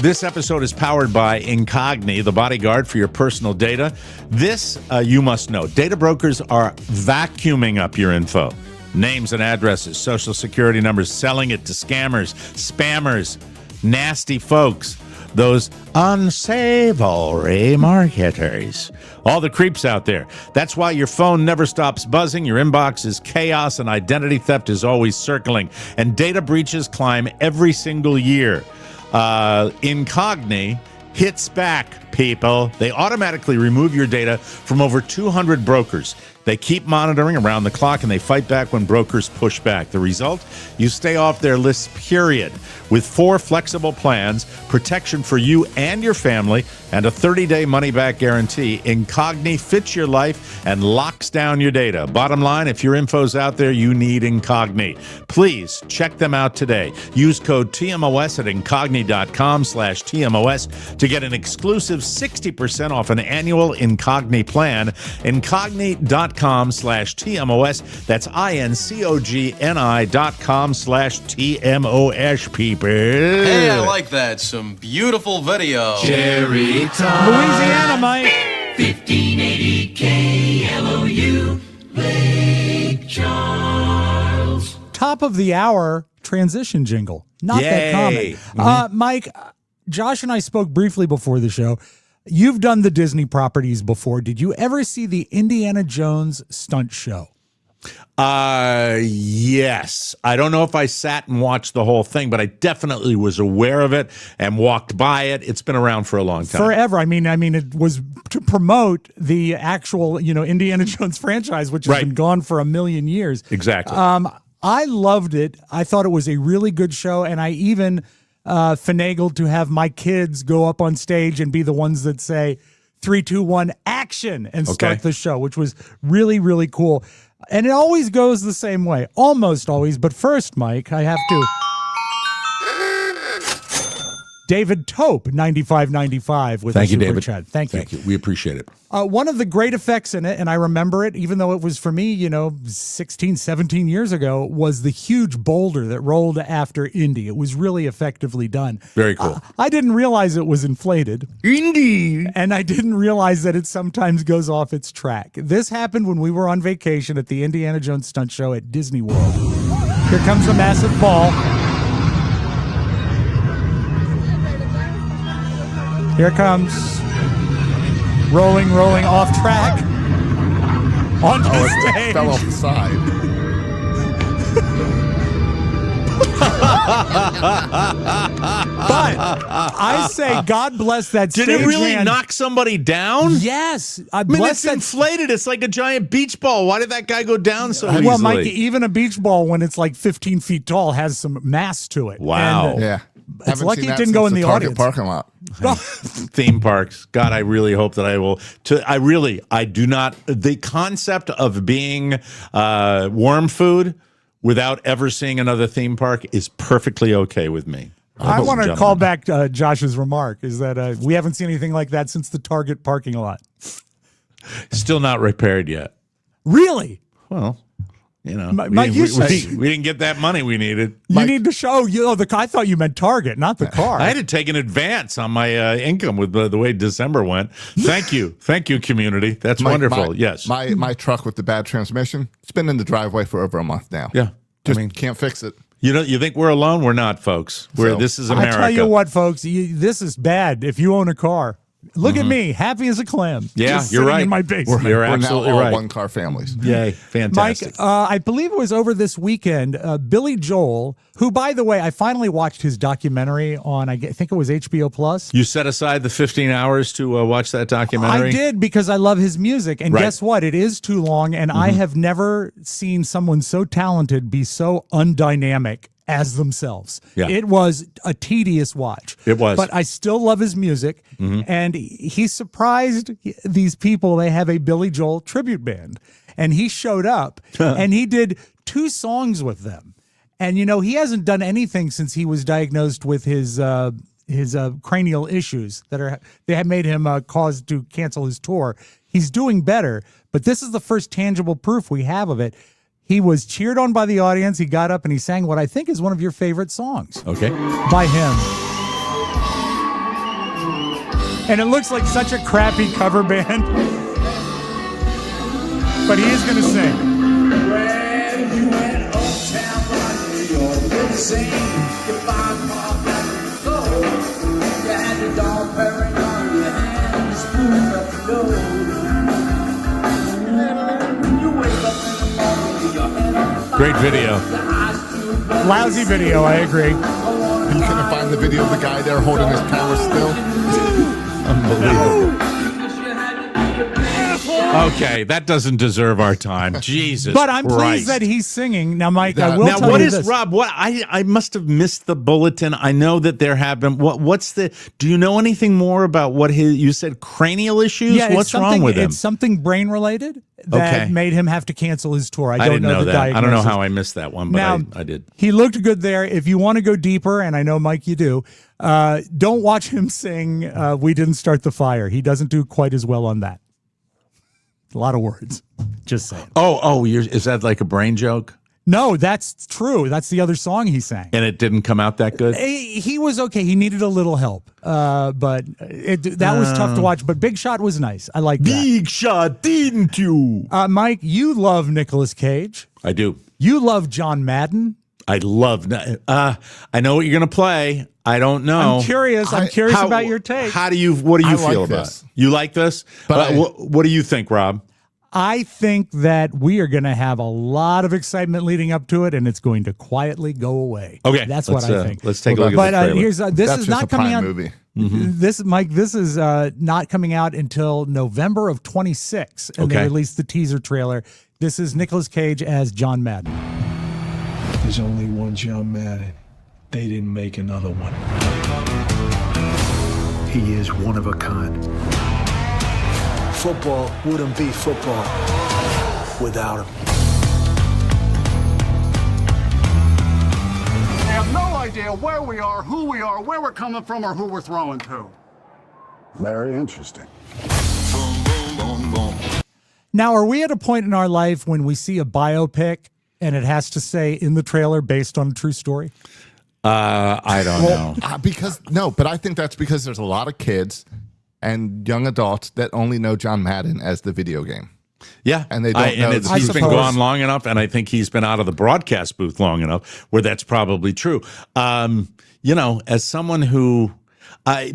This episode is powered by Incogni, the bodyguard for your personal data. This, you must know, data brokers are vacuuming up your info. Names and addresses, social security numbers, selling it to scammers, spammers, nasty folks, those unsavory marketers, all the creeps out there. That's why your phone never stops buzzing, your inbox is chaos, and identity theft is always circling, and data breaches climb every single year. Incogni hits back, people. They automatically remove your data from over 200 brokers. They keep monitoring around the clock, and they fight back when brokers push back. The result? You stay off their lists, period. With 4 flexible plans, protection for you and your family, and a 30-day money-back guarantee, Incogni fits your life and locks down your data. Bottom line, if your info's out there, you need Incogni. Please check them out today. Use code TMOS at Incogni.com/TMOS to get an exclusive 60% off an annual Incogni plan. Incogni.com/TMOS. That's INCOGNI.com/TMOS, people. Hey, I like that. Some beautiful video. Cherry Tom. Louisiana, Mike. 1580 KLOU, Lake Charles. Top of the hour transition jingle. Not that Yay. common. Mike, Josh and I spoke briefly before the show. You've done the Disney properties before. Did you ever see the Indiana Jones stunt show? Yes. I don't know if I sat and watched the whole thing, but I definitely was aware of it and walked by it. It's been around for a long time. Forever. I mean, it was to promote the actual, Indiana Jones franchise, which has been gone for a million years. Exactly. I loved it. I thought it was a really good show, and I even finagled to have my kids go up on stage and be the ones that say 3, 2, 1, action, and start the show, which was really, really cool. And it always goes the same way, almost always. But first, Mike, I have to. David Tope, 9595 with Thank a you, super David. chat. Thank you. Thank you. We appreciate it. One of the great effects in it, and I remember it, even though it was for me, 16, 17 years ago, was the huge boulder that rolled after Indy. It was really effectively done. Very cool. I didn't realize it was inflated. Indy! And I didn't realize that it sometimes goes off its track. This happened when we were on vacation at the Indiana Jones stunt show at Disney World. Here comes a massive ball. Here it comes. Rolling off track. Onto the stage. It fell off the side. But I say, God bless that stage. Did it really knock somebody down? Yes. I mean, it's inflated. It's like a giant beach ball. Why did that guy go down so easily? Well, Mike, even a beach ball, when it's like 15 feet tall, has some mass to it. Wow. Yeah. It's lucky it didn't go in the Target audience. parking lot. Theme parks. God, I really hope that I will. I do not. The concept of being worm food without ever seeing another theme park is perfectly okay with me. I want to call back Josh's remark, is that we haven't seen anything like that since the Target parking lot. Still not repaired yet. Really? Well, Mike, we didn't get that money we needed. You need to show, I thought you meant Target, not the car. I had to take an advance on my income with the way December went. Thank you. Thank you, community. That's wonderful. Yes. My truck with the bad transmission, it's been in the driveway for over a month now. Yeah. Just can't fix it. You think we're alone? We're not, folks. This is America. I tell you what, folks, this is bad if you own a car. Look at me, happy as a clam. Yeah, just you're sitting right. in my basement. You're We're absolutely now all right. one-car families. Yay, fantastic. Mike, I believe it was over this weekend, Billy Joel, who, by the way, I finally watched his documentary on, I think it was HBO Plus. You set aside the 15 hours to watch that documentary? I did, because I love his music. And Right. guess what? It is too long, and I have never seen someone so talented be so undynamic as themselves. Yeah. It was a tedious watch. It was. But I still love his music, and he surprised these people. They have a Billy Joel tribute band, and he showed up, and he did 2 songs with them. And, he hasn't done anything since he was diagnosed with his cranial issues that have made him cause to cancel his tour. He's doing better, but this is the first tangible proof we have of it. He was cheered on by the audience. He got up and he sang what I think is one of your favorite songs. Okay. By him. And it looks like such a crappy cover band. But he is going to sing. Well, you went uptown Rodney, you're really sing. You find Bob at the floor. You had the dog purring on your hand and you spooned up the door. When you wake up in the morning with your head on the fire, Great video. Lousy video, I agree. You couldn't find the video of the guy there holding his camera still? Unbelievable. Okay, that doesn't deserve our time. Jesus But I'm Christ. pleased that he's singing. Now, Mike, I will Now, tell what you is this. Rob? What I must have missed the bulletin. I know that there have been. What's the? Do you know anything more about what you said? Cranial issues. Yeah, What's wrong with him? It's something brain related that made him have to cancel his tour. I didn't know the that. diagnosis. I don't know how I missed that one, but Now, I did. He looked good there. If you want to go deeper, and I know, Mike, you do, don't watch him sing We Didn't Start the Fire. He doesn't do quite as well on that. A lot of words. Just saying. Is that like a brain joke? No, that's true. That's the other song he sang. And it didn't come out that good? He was okay. He needed a little help. But that was tough to watch. But Big Shot was nice. I like that. Big Shot, didn't you? Mike, you love Nicolas Cage. I do. You love John Madden. I love. I know what you're going to play. I don't know. I'm curious. I'm curious about your take. What do you feel about it? You like this? But what do you think, Rob? I think that we are going to have a lot of excitement leading up to it, and it's going to quietly go away. Okay, that's what I think. Let's take a look at the trailer. Here's this is not coming out. Movie. This, Mike, this is not coming out until November of 26, and they released the teaser trailer. This is Nicolas Cage as John Madden. There's only one John Madden. They didn't make another one. He is one of a kind. Football wouldn't be football without him. I have no idea where we are, who we are, where we're coming from, or who we're throwing to. Very interesting. Now, are we at a point in our life when we see a biopic and it has to say in the trailer based on a true story? I don't know. But I think that's because there's a lot of kids and young adults that only know John Madden as the video game. Yeah, and they don't know. He's been gone long enough, and I think he's been out of the broadcast booth long enough where that's probably true. As someone who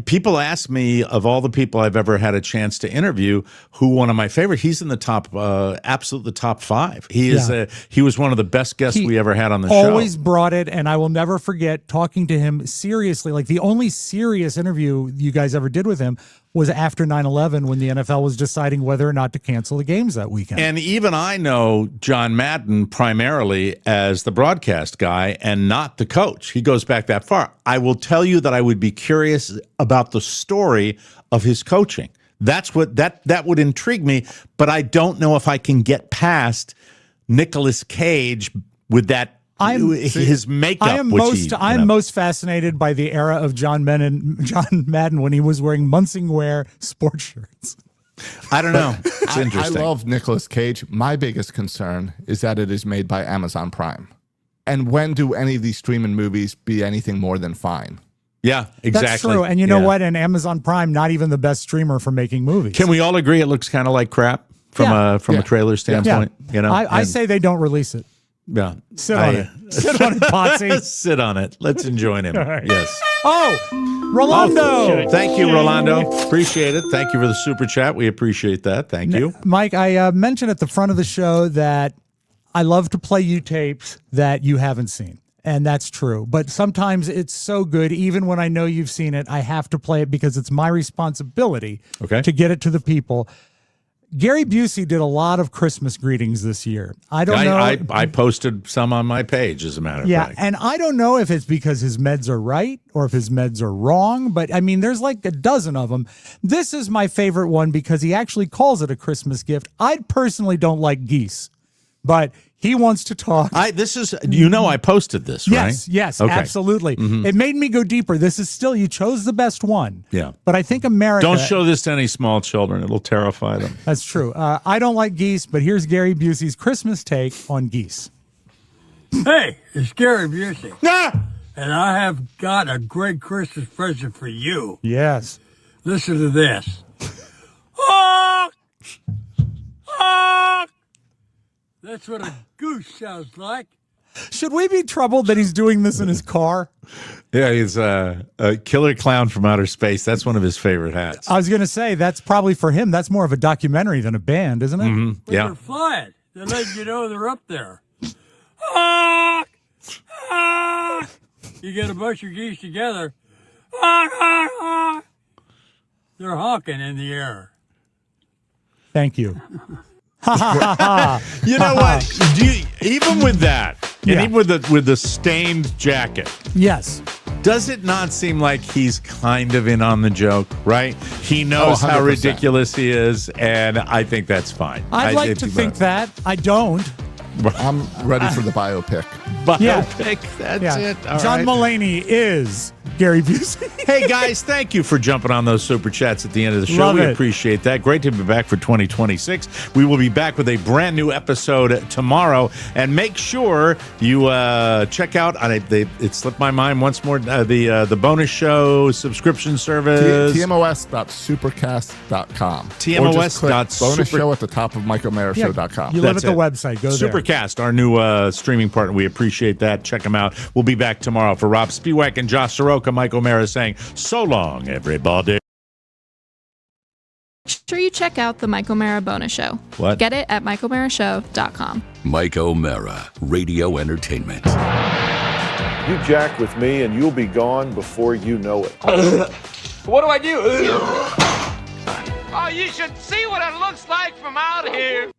people ask me, of all the people I've ever had a chance to interview, who one of my favorite. He's in the top, absolute top 5. He is. He was one of the best guests we ever had on the show. Always brought it, and I will never forget talking to him seriously. Like the only serious interview you guys ever did with him was after 9/11 when the NFL was deciding whether or not to cancel the games that weekend. And even I know John Madden primarily as the broadcast guy and not the coach. He goes back that far. I will tell you that I would be curious about the story of his coaching. That's what that would intrigue me, but I don't know if I can get past Nicolas Cage with that. His makeup. I am most fascinated by the era of John Madden when he was wearing Munsingwear sports shirts. I don't know. It's interesting. I love Nicolas Cage. My biggest concern is that it is made by Amazon Prime. And when do any of these streaming movies be anything more than fine? Yeah, exactly. That's true. And you know what? And Amazon Prime, not even the best streamer for making movies. Can we all agree it looks kind of like crap from a trailer standpoint? Yeah. I say they don't release it. Yeah. Sit on it. Sit on it, Potsy. Sit on it. Let's enjoy him. Right. Yes. Oh, Rolando. Thank you, Rolando. Appreciate it. Thank you for the super chat. We appreciate that. Thank you. Mike, I mentioned at the front of the show that I love to play you tapes that you haven't seen. And that's true. But sometimes it's so good, even when I know you've seen it, I have to play it because it's my responsibility to get it to the people. Gary Busey did a lot of Christmas greetings this year. I don't know. I posted some on my page, as a matter of fact. And I don't know if it's because his meds are right or if his meds are wrong, but I mean, there's like a dozen of them. This is my favorite one because he actually calls it a Christmas gift. I personally don't like geese, but he wants to talk. I posted this, right? Yes, okay. Absolutely. Mm-hmm. It made me go deeper. This is still, you chose the best one. Yeah. But I think America. Don't show this to any small children. It'll terrify them. That's true. I don't like geese, but here's Gary Busey's Christmas take on geese. Hey, it's Gary Busey. Ah! And I have got a great Christmas present for you. Yes. Listen to this. Honk! Honk! That's what a goose sounds like. Should we be troubled that he's doing this in his car? Yeah, he's a killer clown from outer space. That's one of his favorite hats. I was going to say, that's probably for him. That's more of a documentary than a band, isn't it? Mm-hmm. They're flying. They're letting you know they're up there. Honk! Honk! You get a bunch of geese together. Honk, honk, honk. They're honking in the air. Thank you. Ha ha ha. You know what? Even with that, and even with the stained jacket, yes. Does it not seem like he's kind of in on the joke, right? He knows how ridiculous he is, and I think that's fine. I'd like to think that. I don't. I'm ready for the biopic. Biopic, that's it. All John right. Mulaney is Gary Busey. Hey, guys, thank you for jumping on those super chats at the end of the show. Love we it. appreciate that. Great to be back for 2026. We will be back with a brand new episode tomorrow. And make sure you check out, it slipped my mind once more, the bonus show subscription service. TMOS.supercast.com. TMOS. Bonus show at the top of MikeOMaraShow.com. You live at the website. Go there. Supercast, our new streaming partner. We appreciate that. Check them out. We'll be back tomorrow. For Rob Spiewak and Josh Soroka, Mike O'Mara saying, so long, everybody. Make sure you check out the Mike O'Mara bonus show. What? Get it at MikeO'MaraShow.com. Mike O'Mara, Radio Entertainment. You jack with me and you'll be gone before you know it. What do I do? Oh, you should see what it looks like from out here.